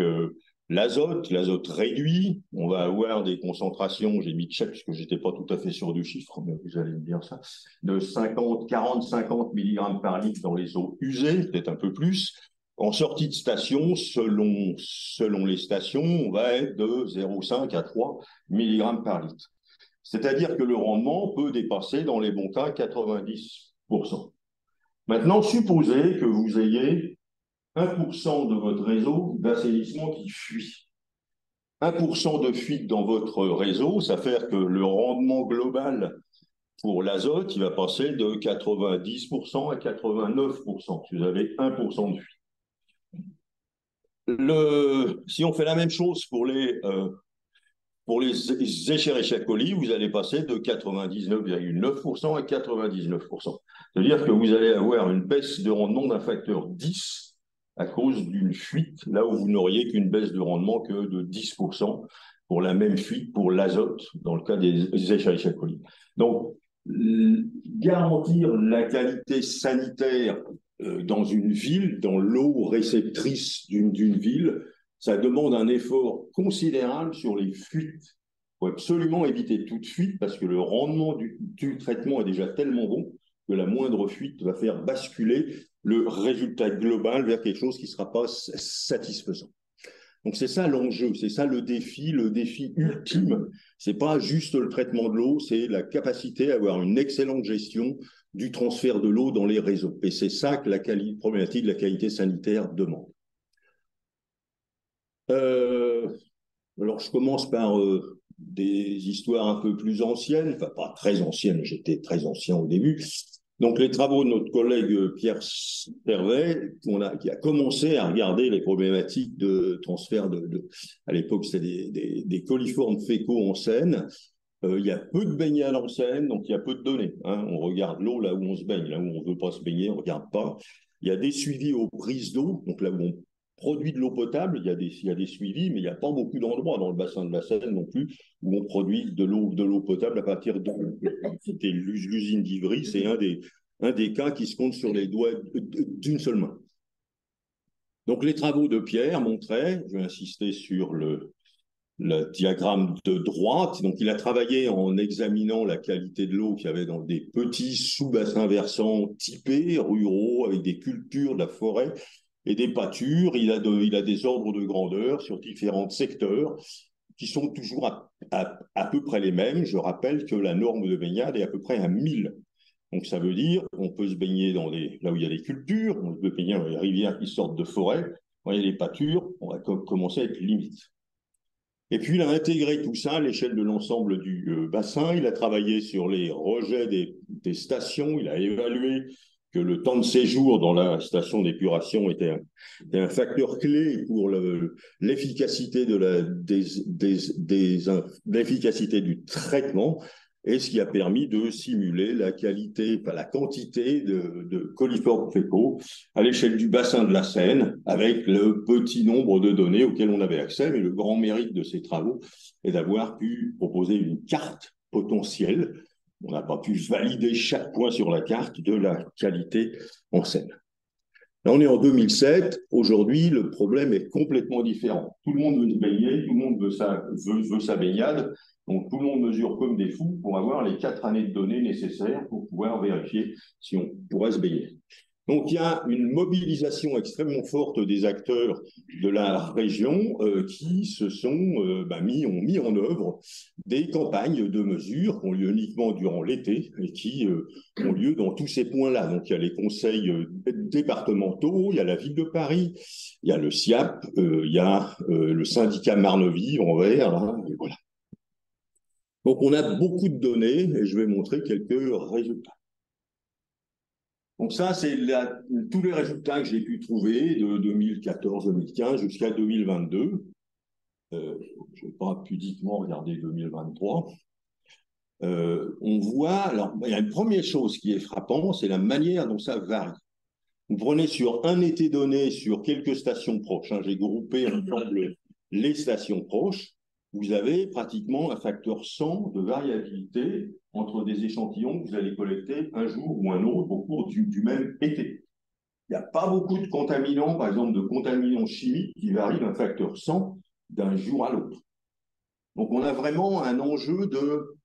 l'azote réduit, on va avoir des concentrations, j'ai mis check parce que je n'étais pas tout à fait sûr du chiffre, mais vous allez me dire ça, de 40-50 mg par litre dans les eaux usées, peut-être un peu plus. En sortie de station, selon les stations, on va être de 0,5 à 3 mg par litre. C'est-à-dire que le rendement peut dépasser, dans les bons cas, 90%. Maintenant, supposez que vous ayez 1% de votre réseau d'assainissement qui fuit. 1% de fuite dans votre réseau, ça fait que le rendement global pour l'azote, il va passer de 90% à 89%. Si vous avez 1% de fuite. Si on fait la même chose pour les Escherichia coli, vous allez passer de 99,9% à 99%. C'est-à-dire que vous allez avoir une baisse de rendement d'un facteur 10 à cause d'une fuite, là où vous n'auriez qu'une baisse de rendement que de 10% pour la même fuite pour l'azote, dans le cas des Escherichia coli. Donc, garantir la qualité sanitaire dans une ville, dans l'eau réceptrice d'une ville, ça demande un effort considérable sur les fuites. Il faut absolument éviter toute fuite parce que le rendement du traitement est déjà tellement bon que la moindre fuite va faire basculer le résultat global vers quelque chose qui ne sera pas satisfaisant. Donc c'est ça l'enjeu, c'est ça le défi ultime. C'est pas juste le traitement de l'eau, c'est la capacité à avoir une excellente gestion du transfert de l'eau dans les réseaux. Et c'est ça que la problématique de la qualité sanitaire demande. Alors je commence par des histoires un peu plus anciennes, enfin pas très anciennes, j'étais très ancien au début. Donc les travaux de notre collègue Pierre Servet, qui a commencé à regarder les problématiques de transfert à l'époque c'était des coliformes fécaux en Seine. Il y a peu de baignade en Seine, donc il y a peu de données. Hein. On regarde l'eau là où on se baigne, là où on ne veut pas se baigner, on ne regarde pas. Il y a des suivis aux prises d'eau, donc là où on produit de l'eau potable, il y a des suivis, mais il n'y a pas beaucoup d'endroits dans le bassin de la Seine non plus où on produit de l'eau potable à partir de l'usine d'Ivry. C'est un des cas qui se compte sur les doigts d'une seule main. Donc les travaux de Pierre montraient, je vais insister sur le diagramme de droite. Donc, il a travaillé en examinant la qualité de l'eau qu'il y avait dans des petits sous-bassins versants typés, ruraux, avec des cultures, de la forêt et des pâtures. Il a des ordres de grandeur sur différents secteurs qui sont toujours à peu près les mêmes. Je rappelle que la norme de baignade est à peu près à 1000. Donc, ça veut dire qu'on peut se baigner là où il y a des cultures, on peut baigner dans les rivières qui sortent de forêt. Quand il y a des pâtures, on va commencer à être limite. Et puis, il a intégré tout ça à l'échelle de l'ensemble du bassin. Il a travaillé sur les rejets des stations. Il a évalué que le temps de séjour dans la station d'épuration était un facteur clé pour l'efficacité l'efficacité du traitement, et ce qui a permis de simuler la quantité de coliformes fécaux à l'échelle du bassin de la Seine, avec le petit nombre de données auxquelles on avait accès. Mais le grand mérite de ces travaux est d'avoir pu proposer une carte potentielle. On n'a pas pu valider chaque point sur la carte de la qualité en Seine. Là, on est en 2007. Aujourd'hui, le problème est complètement différent. Tout le monde veut se baigner, tout le monde veut sa baignade. Donc, tout le monde mesure comme des fous pour avoir les 4 années de données nécessaires pour pouvoir vérifier si on pourrait se baigner. Donc, il y a une mobilisation extrêmement forte des acteurs de la région qui se sont ont mis en œuvre des campagnes de mesures qui ont lieu uniquement durant l'été et qui ont lieu dans tous ces points-là. Donc, il y a les conseils départementaux, il y a la ville de Paris, il y a le SIAP, il y a le syndicat Marne-Vive en vert, hein, et voilà. Donc, on a beaucoup de données et je vais montrer quelques résultats. Donc ça, c'est tous les résultats que j'ai pu trouver de 2014-2015 jusqu'à 2022. Je ne vais pas pudiquement regarder 2023. On voit, alors, il y a une première chose qui est frappante, c'est la manière dont ça varie. Vous prenez sur un été donné, sur quelques stations proches, hein, j'ai groupé ensemble les stations proches, vous avez pratiquement un facteur 100 de variabilité entre des échantillons que vous allez collecter un jour ou un autre au cours du même été. Il n'y a pas beaucoup de contaminants, par exemple de contaminants chimiques, qui varient d'un facteur 100 d'un jour à l'autre. Donc on a vraiment un enjeu de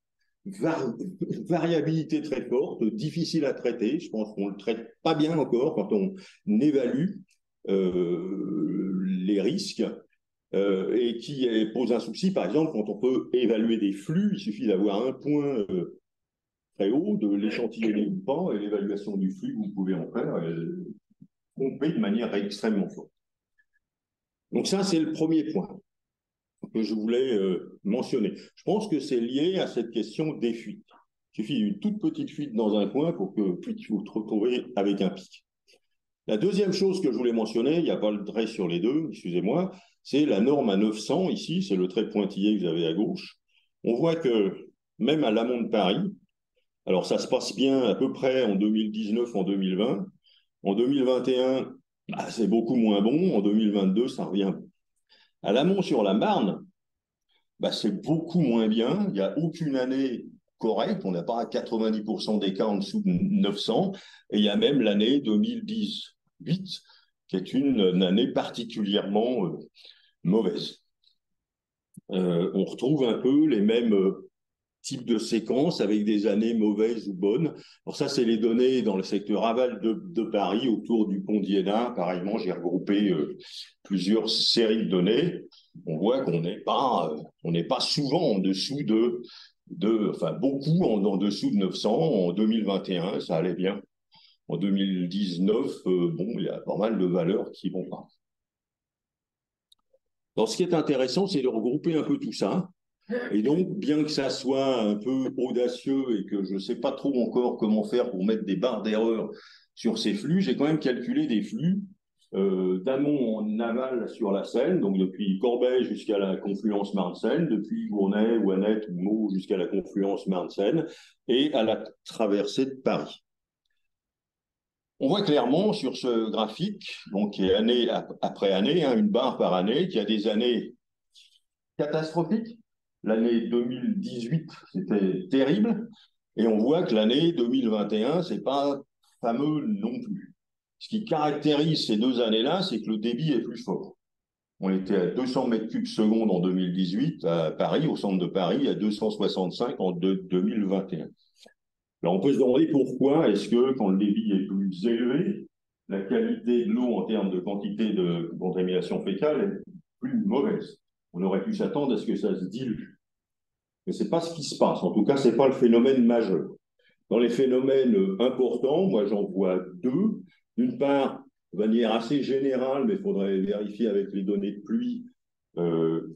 variabilité très forte, difficile à traiter. Je pense qu'on ne le traite pas bien encore quand on évalue les risques. Et qui pose un souci, par exemple, quand on peut évaluer des flux, il suffit d'avoir un point très haut, de l'échantillonner ou pas, et l'évaluation du flux, vous pouvez en faire tromper de manière extrêmement forte. Donc ça, c'est le premier point que je voulais mentionner. Je pense que c'est lié à cette question des fuites. Il suffit d'une toute petite fuite dans un coin pour que vous vous retrouviez avec un pic. La deuxième chose que je voulais mentionner, il n'y a pas le trait sur les deux, excusez-moi, c'est la norme à 900, ici, c'est le trait pointillé que vous avez à gauche. On voit que même à l'amont de Paris, alors ça se passe bien à peu près en 2019, en 2020. En 2021, c'est beaucoup moins bon. En 2022, ça revient bon. À l'amont sur la Marne, c'est beaucoup moins bien. Il n'y a aucune année correcte. On n'a pas 90% des cas en dessous de 900. Et il y a même l'année 2018, qui est une année particulièrement mauvaise. On retrouve un peu les mêmes types de séquences avec des années mauvaises ou bonnes. Alors ça, c'est les données dans le secteur aval de Paris, autour du pont d'Iéna. Pareillement, j'ai regroupé plusieurs séries de données. On voit qu'on n'est pas souvent en dessous beaucoup en dessous de 900. En 2021, ça allait bien. En 2019, il y a pas mal de valeurs qui vont pas. Donc, ce qui est intéressant, c'est de regrouper un peu tout ça. Et donc, bien que ça soit un peu audacieux et que je ne sais pas trop encore comment faire pour mettre des barres d'erreur sur ces flux, j'ai quand même calculé des flux d'amont en aval sur la Seine, donc depuis Corbeil jusqu'à la confluence Marne-Seine, depuis Gournay, Ouannette ou Meaux jusqu'à la confluence Marne-Seine, et à la traversée de Paris. On voit clairement sur ce graphique, donc qui est année après année, hein, une barre par année, qu'il y a des années catastrophique. L'année 2018, c'était terrible. Et on voit que l'année 2021, c'est pas fameux non plus. Ce qui caractérise ces deux années-là, c'est que le débit est plus fort. On était à 200 mètres cubes secondes en 2018 à Paris, au centre de Paris, à 265 en 2021. Alors on peut se demander pourquoi est-ce que quand le débit est plus élevé, la qualité de l'eau en termes de quantité de contamination fécale est plus mauvaise. On aurait pu s'attendre à ce que ça se dilue. Mais ce n'est pas ce qui se passe. En tout cas, ce n'est pas le phénomène majeur. Dans les phénomènes importants, moi j'en vois deux. D'une part, de manière assez générale, mais il faudrait vérifier avec les données de pluie,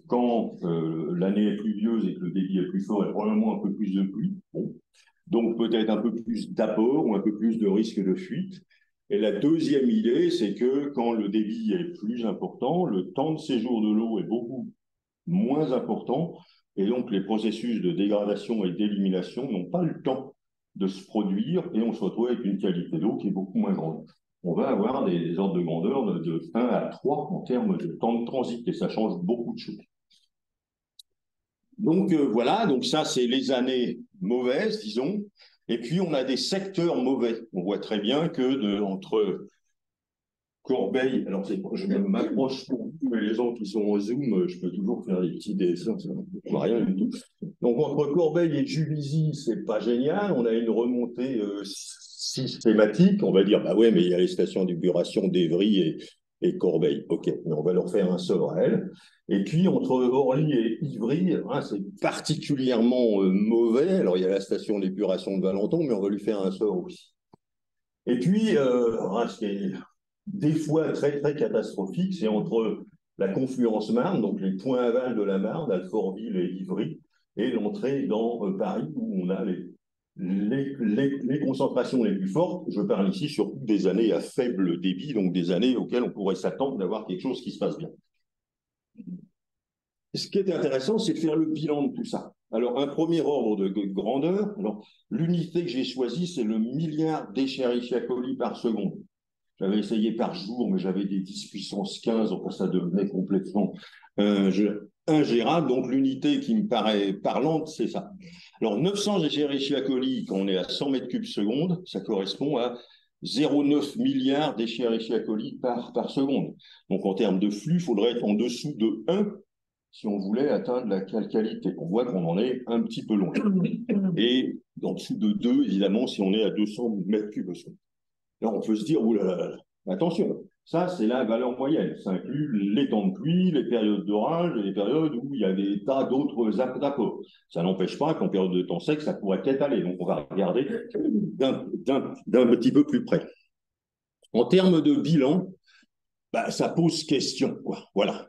quand l'année est pluvieuse et que le débit est plus fort, il y a probablement un peu plus de pluie. Bon. Donc peut-être un peu plus d'apport ou un peu plus de risque de fuite. Et la deuxième idée, c'est que quand le débit est plus important, le temps de séjour de l'eau est beaucoup moins important. Et donc, les processus de dégradation et d'élimination n'ont pas le temps de se produire et on se retrouve avec une qualité d'eau qui est beaucoup moins grande. On va avoir des ordres de grandeur de 1 à 3 en termes de temps de transit et ça change beaucoup de choses. Donc, voilà, donc ça, c'est les années mauvaises, disons. Et puis, on a des secteurs mauvais. On voit très bien que entre Corbeil, alors je m'approche pour vous, mais les gens qui sont au Zoom, je peux toujours faire des petits dessins, ça ne voit rien du tout. Donc entre Corbeil et Juvisy, c'est pas génial, on a une remontée systématique, on va dire, bah ouais, mais il y a les stations d'épuration d'Evry et Corbeil, ok, mais on va leur faire un sort à elles. Et puis entre Orly et Ivry, hein, c'est particulièrement mauvais, alors il y a la station d'épuration de Valenton, mais on va lui faire un sort aussi. Et puis, ce qui est des fois très, très catastrophique, c'est entre la confluence Marne, donc les points aval de la Marne, Alfortville et Ivry, et l'entrée dans Paris, où on a les concentrations les plus fortes. Je parle ici surtout des années à faible débit, donc des années auxquelles on pourrait s'attendre d'avoir quelque chose qui se passe bien. Ce qui est intéressant, c'est de faire le bilan de tout ça. Alors, un premier ordre de grandeur, l'unité que j'ai choisie, c'est le milliard d'Escherichia coli par seconde. J'avais essayé par jour, mais j'avais des 10 puissance 15, donc ça devenait complètement ingérable. Donc l'unité qui me paraît parlante, c'est ça. Alors 900 Escherichia coli, quand on est à 100 mètres cubes seconde, ça correspond à 0,9 milliards d'Escherichia coli par seconde. Donc en termes de flux, il faudrait être en dessous de 1 si on voulait atteindre la qualité. On voit qu'on en est un petit peu loin. Et en dessous de 2, évidemment, si on est à 200 mètres cubes seconde. Là, on peut se dire, oulala, attention, ça, c'est la valeur moyenne. Ça inclut les temps de pluie, les périodes d'orage et les périodes où il y a des tas d'autres apports. Ça n'empêche pas qu'en période de temps sec, ça pourrait peut-être aller. Donc, on va regarder d'un petit peu plus près. En termes de bilan, ça pose question, quoi. Voilà.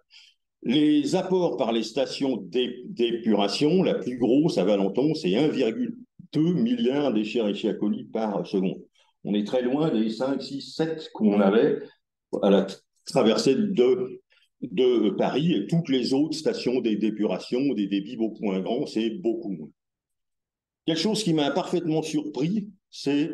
Les apports par les stations d'épuration, la plus grosse à Valenton, c'est 1,2 milliard d'Escherichia coli par seconde. On est très loin des 5, 6, 7 qu'on avait à la traversée de Paris et toutes les autres stations d'épuration, des débits beaucoup moins grands, c'est beaucoup moins. Quelque chose qui m'a parfaitement surpris, c'est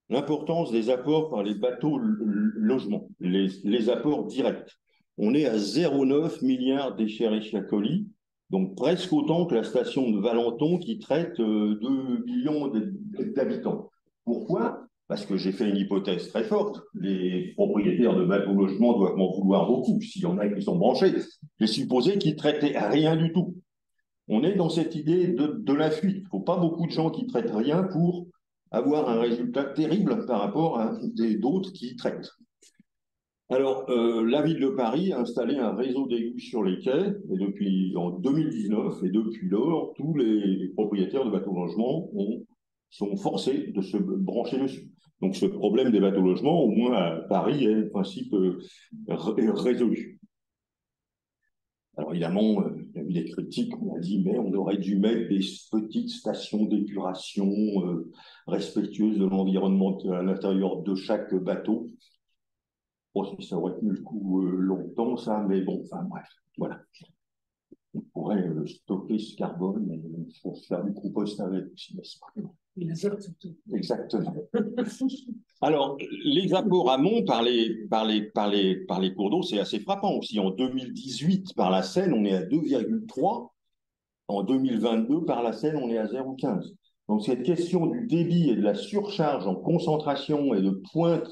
l'importance des apports par les bateaux logements, les apports directs. On est à 0,9 milliard d'Escherichia coli, donc presque autant que la station de Valenton qui traite 2 millions d'habitants. Pourquoi? Parce que j'ai fait une hypothèse très forte. Les propriétaires de bateaux logements doivent m'en vouloir beaucoup. S'il y en a qui sont branchés, j'ai supposé qu'ils traitaient rien du tout. On est dans cette idée de la fuite. Il ne faut pas beaucoup de gens qui traitent rien pour avoir un résultat terrible par rapport à d'autres qui traitent. Alors, la ville de Paris a installé un réseau d'égouts sur les quais et depuis en 2019 et depuis lors, tous les propriétaires de bateaux logements sont forcés de se brancher dessus. Donc, ce problème des bateaux logements, au moins à Paris, est en principe résolu. Alors évidemment, il y a eu des critiques, on a dit, mais on aurait dû mettre des petites stations d'épuration respectueuses de l'environnement à l'intérieur de chaque bateau. Bon, ça aurait tenu le coup longtemps, ça, mais bon, enfin bref, voilà. On pourrait stocker ce carbone et faire du compost avec aussi, n'est-ce pas? Exactement. Alors, les apports amont par les cours d'eau, c'est assez frappant aussi. En 2018, par la Seine, on est à 2,3. En 2022, par la Seine, on est à 0,15. Donc, cette question du débit et de la surcharge en concentration et de pointe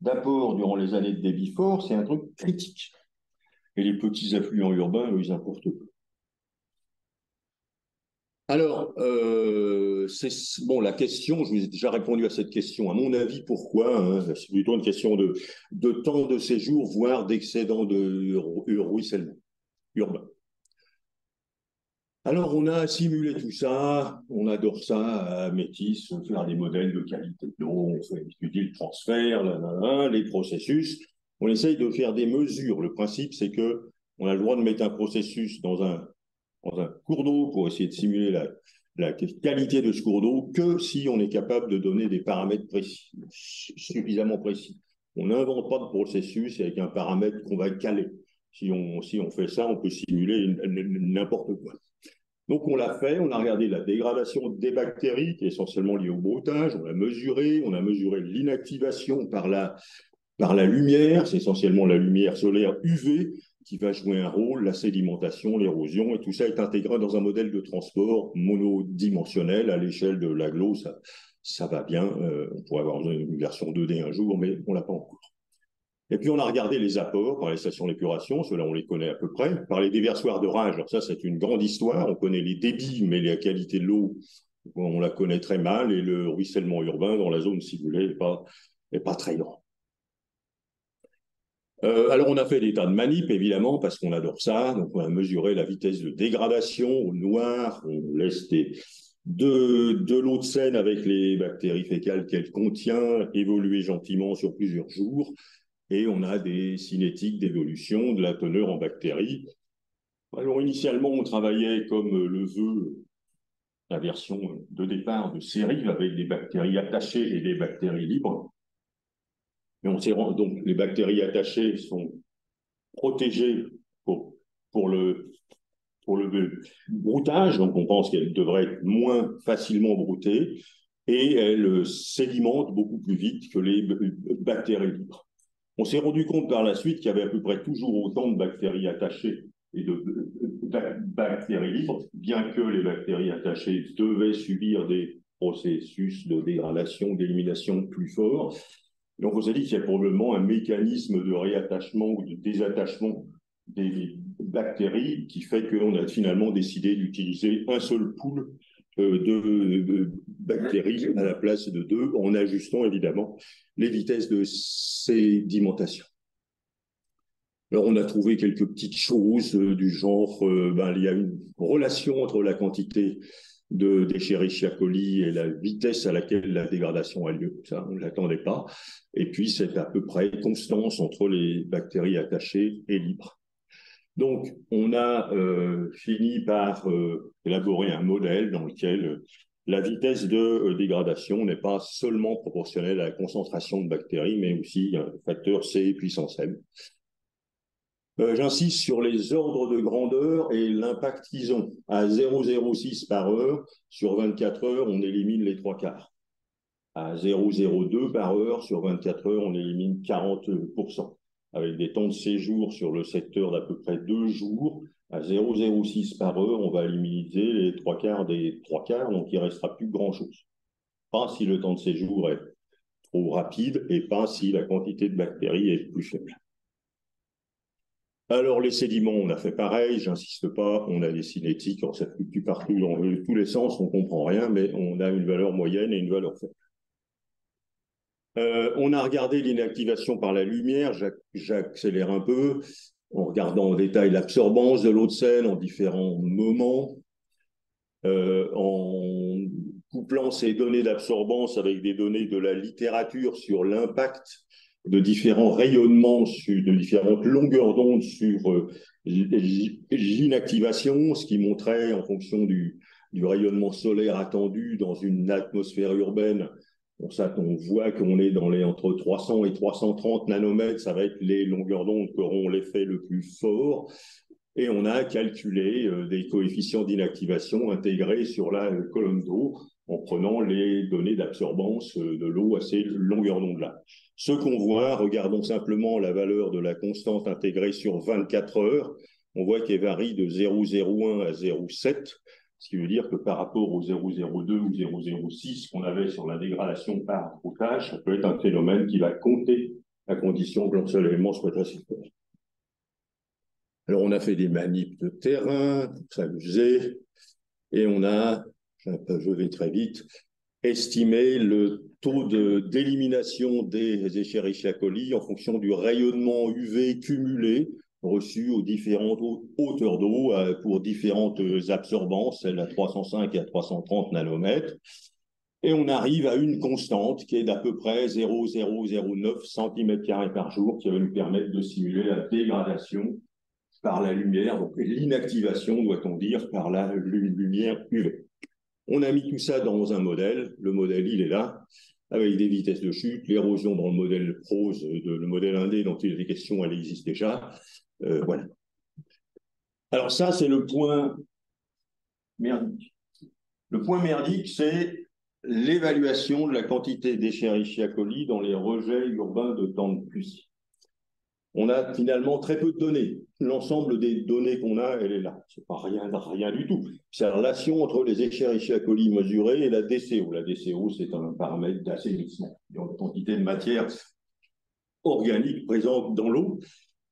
d'apport durant les années de débit fort, c'est un truc critique. Et les petits affluents urbains, eux, ils importent peu. Alors, bon, la question, je vous ai déjà répondu à cette question. À mon avis, pourquoi hein, c'est plutôt une question de temps de séjour, voire d'excédent de ruissellement urbain. Alors, on a simulé tout ça, on adore ça à Métis, faire des modèles de qualité de l'eau, on fait étudier le transfert, les processus. On essaye de faire des mesures. Le principe, c'est que on a le droit de mettre un processus dans un cours d'eau pour essayer de simuler la qualité de ce cours d'eau que si on est capable de donner des paramètres précis, suffisamment précis. On n'invente pas de processus avec un paramètre qu'on va caler. Si on fait ça, on peut simuler n'importe quoi. Donc on l'a fait, on a regardé la dégradation des bactéries qui est essentiellement liée au broutage, on a mesuré l'inactivation par la lumière, c'est essentiellement la lumière solaire UV qui va jouer un rôle, la sédimentation, l'érosion, et tout ça est intégré dans un modèle de transport monodimensionnel à l'échelle de l'agglo, ça va bien, on pourrait avoir une version 2D un jour, mais on ne l'a pas encore. Et puis, on a regardé les apports par les stations d'épuration, ceux-là, on les connaît à peu près, par les déversoirs de rage. Alors ça, c'est une grande histoire. On connaît les débits, mais la qualité de l'eau, on la connaît très mal, et le ruissellement urbain dans la zone simulée n'est pas très grand. Alors, on a fait des tas de manips, évidemment, parce qu'on adore ça. Donc, on a mesuré la vitesse de dégradation au noir. On laisse de l'eau de Seine avec les bactéries fécales qu'elle contient évoluer gentiment sur plusieurs jours. Et on a des cinétiques d'évolution de la teneur en bactéries. Alors, initialement, on travaillait comme le veut la version de départ de Sérive avec des bactéries attachées et des bactéries libres. Et donc, les bactéries attachées sont protégées pour le broutage, donc on pense qu'elles devraient être moins facilement broutées, et elles sédimentent beaucoup plus vite que les bactéries libres. On s'est rendu compte par la suite qu'il y avait à peu près toujours autant de bactéries attachées et de bactéries libres, bien que les bactéries attachées devaient subir des processus de dégradation, d'élimination plus forts. Donc on s'est dit qu'il y a probablement un mécanisme de réattachement ou de désattachement des bactéries qui fait qu'on a finalement décidé d'utiliser un seul pool de bactéries à la place de deux, en ajustant évidemment les vitesses de sédimentation. Alors, on a trouvé quelques petites choses du genre, il y a une relation entre la quantité de d'Escherichia coli et la vitesse à laquelle la dégradation a lieu. Ça, on ne l'attendait pas. Et puis, c'est à peu près constance entre les bactéries attachées et libres. Donc, on a fini par élaborer un modèle dans lequel la vitesse de dégradation n'est pas seulement proportionnelle à la concentration de bactéries, mais aussi un facteur C puissance M. J'insiste sur les ordres de grandeur et l'impact qu'ils ont. À 0,06 par heure, sur 24 heures, on élimine les trois quarts. À 0,02 par heure, sur 24 heures, on élimine 40%. Avec des temps de séjour sur le secteur d'à peu près 2 jours, à 0,06 par heure, on va éliminer les trois quarts des trois quarts, donc il ne restera plus grand-chose. Pas si le temps de séjour est trop rapide et pas si la quantité de bactéries est plus faible. Alors, les sédiments, on a fait pareil, j'insiste pas, on a des cinétiques, ça fluctue partout dans tous les sens, on ne comprend rien, mais on a une valeur moyenne et une valeur faible. On a regardé l'inactivation par la lumière, j'accélère un peu, en regardant en détail l'absorbance de l'eau de Seine en différents moments, en couplant ces données d'absorbance avec des données de la littérature sur l'impact de différents rayonnements, de différentes longueurs d'onde sur l'inactivation, ce qui montrait en fonction du rayonnement solaire attendu dans une atmosphère urbaine. Pour ça, on voit qu'on est entre 300 et 330 nanomètres, ça va être les longueurs d'onde qui auront l'effet le plus fort. Et on a calculé des coefficients d'inactivation intégrés sur la colonne d'eau en prenant les données d'absorbance de l'eau à ces longueurs d'onde-là. Ce qu'on voit, regardons simplement la valeur de la constante intégrée sur 24 heures, on voit qu'elle varie de 0,01 à 0,7, ce qui veut dire que par rapport au 0,02 ou 0,06 qu'on avait sur la dégradation par broutage, ça peut être un phénomène qui va compter à condition que l'ensoleillement soit assez fort. Alors, on a fait des manips de terrain pour s'amuser et on a, je vais très vite, estimé le taux d'élimination des Escherichia coli en fonction du rayonnement UV cumulé reçu aux différentes hauteurs d'eau pour différentes absorbances, celle à 305 et à 330 nanomètres. Et on arrive à une constante qui est d'à peu près 0,009 cm² par jour, qui va nous permettre de simuler la dégradation par la lumière, donc l'inactivation, doit-on dire, par la lumière UV. On a mis tout ça dans un modèle. Le modèle, il est là, avec des vitesses de chute. L'érosion dans le modèle PROSE, le modèle indé dont il est question, elle existe déjà. Voilà. Alors ça, c'est le point merdique. Le point merdique, c'est l'évaluation de la quantité d'Escherichia coli dans les rejets urbains de temps de pluie. On a finalement très peu de données. L'ensemble des données qu'on a, elle est là. C'est pas rien du tout. C'est la relation entre les Escherichia coli mesurés et la DCO. La DCO, c'est un paramètre d'assainissement. Il y a une quantité de matière organique présente dans l'eau.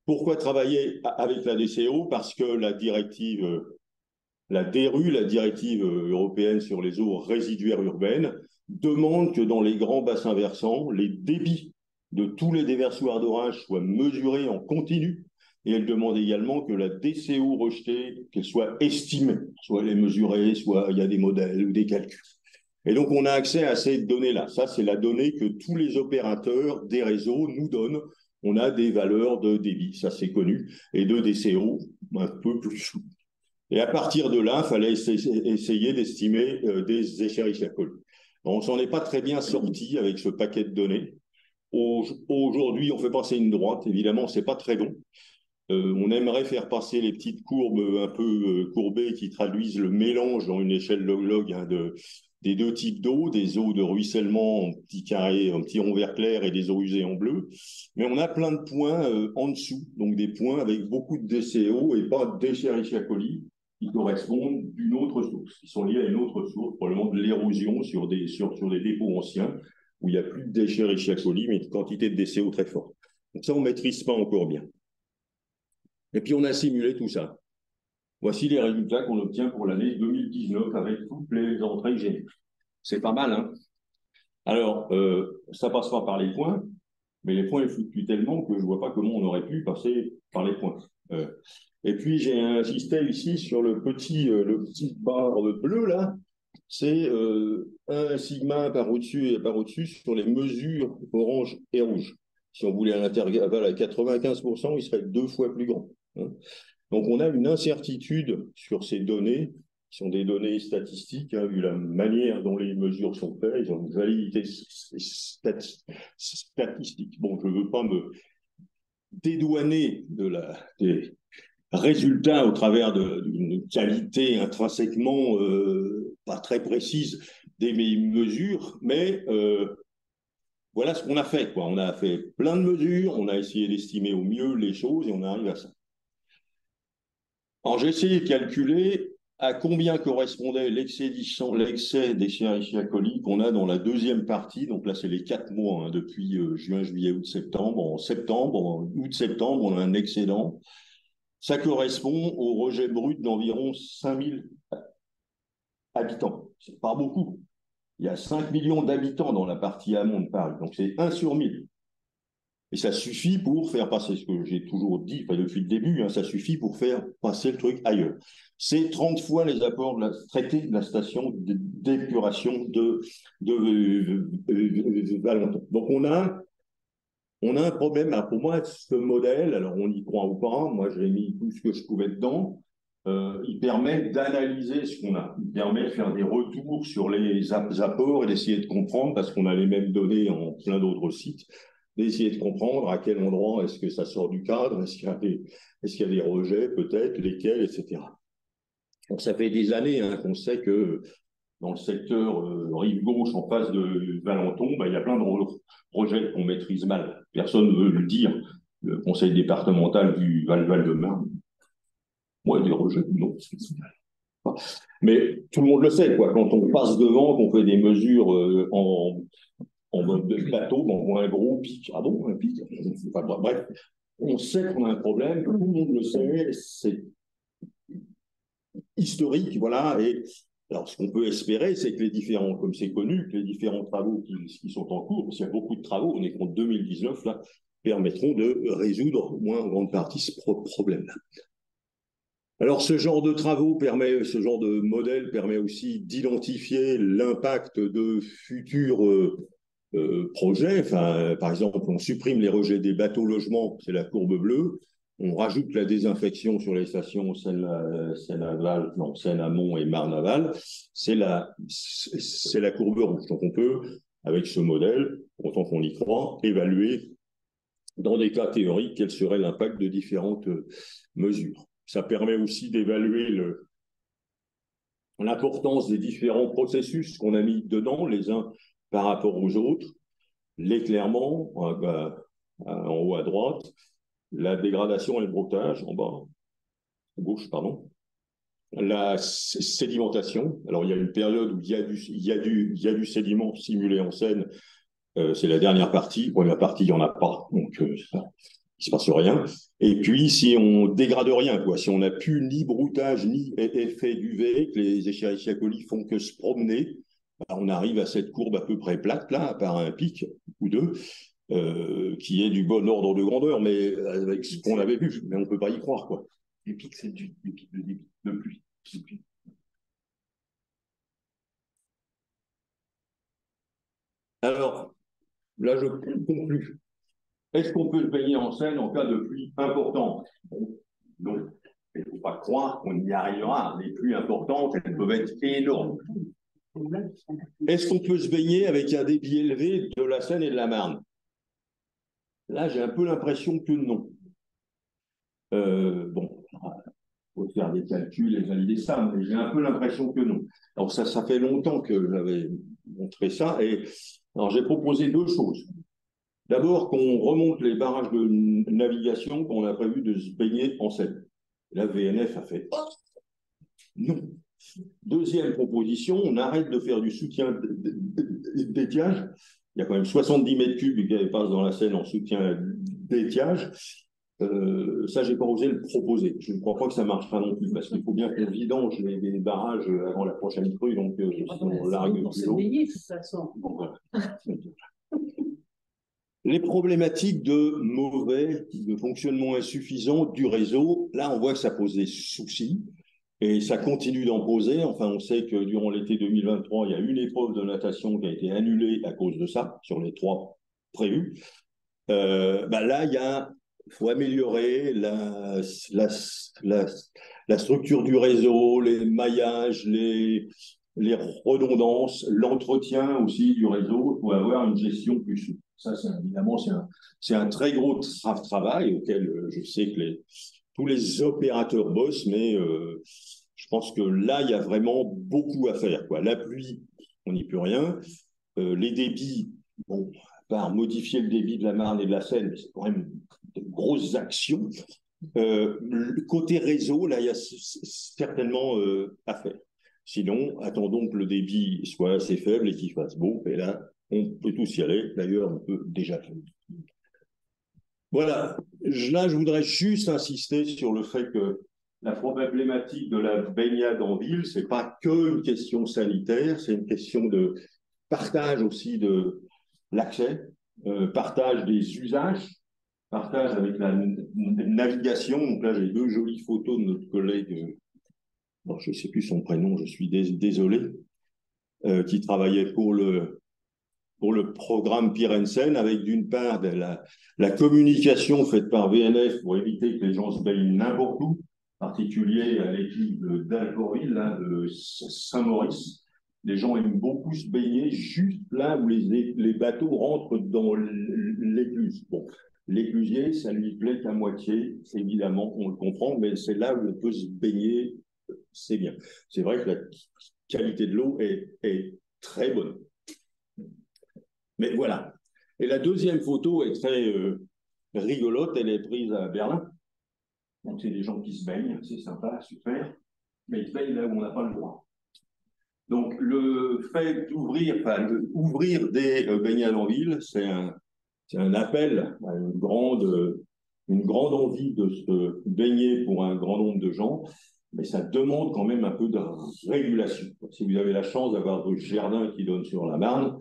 Pourquoi travailler avec la DCO? Parce que la directive, la DRU, la directive européenne sur les eaux résiduaires urbaines, demande que dans les grands bassins versants, les débits de tous les déversoirs d'orage soient mesurés en continu. Et elle demande également que la DCO rejetée, qu'elle soit estimée, soit elle est mesurée, soit il y a des modèles ou des calculs. Et donc, on a accès à ces données-là. Ça, c'est la donnée que tous les opérateurs des réseaux nous donnent. On a des valeurs de débit, ça c'est connu, et de DCO un peu plus flou. Et à partir de là, il fallait essayer d'estimer des Escherichia coli. On s'en est pas très bien sorti avec ce paquet de données. Aujourd'hui, on fait passer une droite. Évidemment, c'est pas très bon. On aimerait faire passer les petites courbes un peu courbées qui traduisent le mélange dans une échelle log-log des deux types d'eau, des eaux de ruissellement en petits carrés, en petits ronds vert clair et des eaux usées en bleu. Mais on a plein de points en dessous, donc des points avec beaucoup de DCO et pas d'Escherichia coli qui correspondent d'une autre source, qui sont liés à une autre source, probablement de l'érosion sur des dépôts anciens où il n'y a plus d'Escherichia coli, mais une quantité de DCO très forte. Donc ça, on ne maîtrise pas encore bien. Et puis, on a simulé tout ça. Voici les résultats qu'on obtient pour l'année 2019 avec toutes les entrées génériques. C'est pas mal, hein? Alors, ça passera par les points, mais les points fluctuent tellement que je ne vois pas comment on aurait pu passer par les points. Et puis, j'ai insisté ici sur le petit barre bleu, là. C'est un sigma par au-dessus et par au-dessus sur les mesures orange et rouge. Si on voulait un intervalle à 95%, il serait 2 fois plus grand. Hein. Donc, on a une incertitude sur ces données, qui sont des données statistiques, hein, vu la manière dont les mesures sont faites, ils ont une validité statistique. Bon, je ne veux pas me dédouaner des résultats au travers d'une qualité intrinsèquement pas très précise des mesures, mais voilà ce qu'on a fait, quoi. On a fait plein de mesures, on a essayé d'estimer au mieux les choses et on arrive à ça. Alors, j'ai essayé de calculer à combien correspondait l'excès d'Escherichia coli qu'on a dans la deuxième partie. Donc là, c'est les 4 mois, hein, depuis juin, juillet, août, septembre. En août-septembre, on a un excédent. Ça correspond au rejet brut d'environ 5000 habitants. C'est pas beaucoup. Il y a 5 millions d'habitants dans la partie amont de Paris. Donc, c'est 1 sur 1000. Et ça suffit pour faire passer, ce que j'ai toujours dit depuis le début, hein, ça suffit pour faire passer le truc ailleurs. C'est 30 fois les apports traités de la station d'épuration de Valenton. Donc on a un problème. Alors pour moi, ce modèle, alors on y croit ou pas, moi j'ai mis tout ce que je pouvais dedans, il permet d'analyser ce qu'on a. Il permet de faire des retours sur les apports et d'essayer de comprendre, parce qu'on a les mêmes données en plein d'autres sites, d'essayer de comprendre à quel endroit est-ce que ça sort du cadre, est-ce qu'il y a des rejets, peut-être, lesquels, etc. Donc ça fait des années, hein, qu'on sait que dans le secteur rive gauche, en face de Valenton, il y a plein de projets qu'on maîtrise mal. Personne ne veut le dire. Le conseil départemental du Val-de-Marne, moi, des rejets, non. Mais tout le monde le sait, quoi. Quand on passe devant, qu'on fait des mesures en mode bateau, on voit un gros pic. Ah bon, un pic? Enfin, bref, on sait qu'on a un problème, tout le monde le sait, c'est historique, voilà. Et alors, ce qu'on peut espérer, c'est que les différents, comme c'est connu, que les différents travaux qui sont en cours, parce qu'il y a beaucoup de travaux, on est qu'en 2019, là, permettront de résoudre au moins en grande partie ce problème-là. Alors, ce genre de travaux permet, ce genre de modèle permet aussi d'identifier l'impact de futurs projets. Enfin, par exemple, on supprime les rejets des bateaux logements, c'est la courbe bleue. On rajoute la désinfection sur les stations Seine-Aval, non, Seine-Amont et Marne-Aval. C'est la courbe rouge. Donc, on peut, avec ce modèle, autant qu'on y croit, évaluer dans des cas théoriques quel serait l'impact de différentes mesures. Ça permet aussi d'évaluer l'importance des différents processus qu'on a mis dedans, les uns par rapport aux autres, l'éclairement en haut à droite, la dégradation et le broutage en bas, à gauche, pardon, la sédimentation. Alors, il y a une période où il y a du sédiment simulé en Seine. C'est la dernière partie. Première partie, il n'y en a pas. Donc, il ne se passe rien. Et puis, si on dégrade rien, quoi, si on n'a plus ni broutage, ni effet d'UV, que les Escherichia coli font que se promener, on arrive à cette courbe à peu près plate, là, à part un pic ou deux, qui est du bon ordre de grandeur, mais avec ce qu'on avait vu, mais on ne peut pas y croire, quoi. Les pics, c'est du pic de pluie. Alors, là, je conclue. Est-ce qu'on peut se baigner en Seine en cas de pluie importante? Non. Il ne faut pas croire qu'on y arrivera. Les pluies importantes, elles peuvent être énormes. Est-ce qu'on peut se baigner avec un débit élevé de la Seine et de la Marne? Là, j'ai un peu l'impression que non. Bon, il faut faire des calculs et valider ça, mais j'ai un peu l'impression que non. Alors, ça fait longtemps que j'avais montré ça. Et alors, j'ai proposé deux choses. D'abord, qu'on remonte les barrages de navigation qu'on a prévu de se baigner en Seine. La VNF a fait non. Deuxième proposition, on arrête de faire du soutien d'étiage. Il y a quand même 70 mètres cubes qui passent dans la Seine en soutien d'étiage. Ça, j'ai pas osé le proposer. Je ne crois pas que ça marchera non plus, parce qu'il faut bien qu'on vidange les barrages avant la prochaine crue, donc on largue plus l'eau. Bon, voilà. Les problématiques de fonctionnement insuffisant du réseau, là, on voit que ça pose des soucis et ça continue d'en poser. Enfin, on sait que durant l'été 2023, il y a une épreuve de natation qui a été annulée à cause de ça, sur les 3 prévues. Là, il faut améliorer la structure du réseau, les maillages, les redondances, l'entretien aussi du réseau pour avoir une gestion plus souple. Ça, évidemment, c'est un très gros travail auquel je sais que tous les opérateurs bossent, mais je pense que là, il y a vraiment beaucoup à faire, quoi. La pluie, on n'y peut rien. Les débits, bon, à part modifier le débit de la Marne et de la Seine, mais c'est quand même de grosses actions. Côté réseau, là, il y a certainement à faire. Sinon, attendons que le débit soit assez faible et qu'il fasse beau. Et là, on peut tous y aller. D'ailleurs, on peut déjà faire. Voilà. Là, je voudrais juste insister sur le fait que la problématique de la baignade en ville, c'est pas qu'une question sanitaire, c'est une question de partage aussi de l'accès, partage des usages, partage avec la navigation. Donc là, j'ai 2 jolies photos de notre collègue, je ne sais plus son prénom, je suis désolé, qui travaillait pour le programme Pirensen, avec d'une part la communication faite par VNF pour éviter que les gens se baignent n'importe où, en particulier à l'équipe d'Alfortville, de Saint-Maurice. Les gens aiment beaucoup se baigner juste là où les bateaux rentrent dans l'écluse. Bon, l'éclusier, ça lui plaît qu'à moitié, évidemment, on le comprend, mais c'est là où on peut se baigner, c'est bien. C'est vrai que qualité de l'eau est très bonne. Mais voilà. Et la deuxième photo est très rigolote, elle est prise à Berlin. Donc c'est des gens qui se baignent, c'est sympa, super, mais ils se baignent là où on n'a pas le droit. Donc le fait d'ouvrir, enfin, ouvrir des baignades en ville, c'est un appel à une grande envie de se baigner pour un grand nombre de gens, mais ça demande quand même un peu de régulation. Si vous avez la chance d'avoir votre jardin qui donne sur la Marne,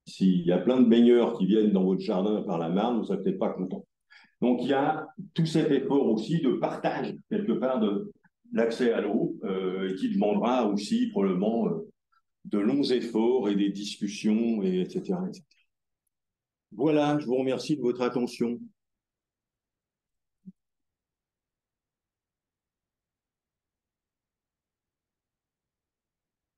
s'il y a plein de baigneurs qui viennent dans votre jardin par la Marne, vous ne serez peut-être pas content. Donc il y a tout cet effort aussi de partage, quelque part, de l'accès à l'eau, qui demandera aussi probablement de longs efforts et des discussions, etc., etc. Voilà, je vous remercie de votre attention.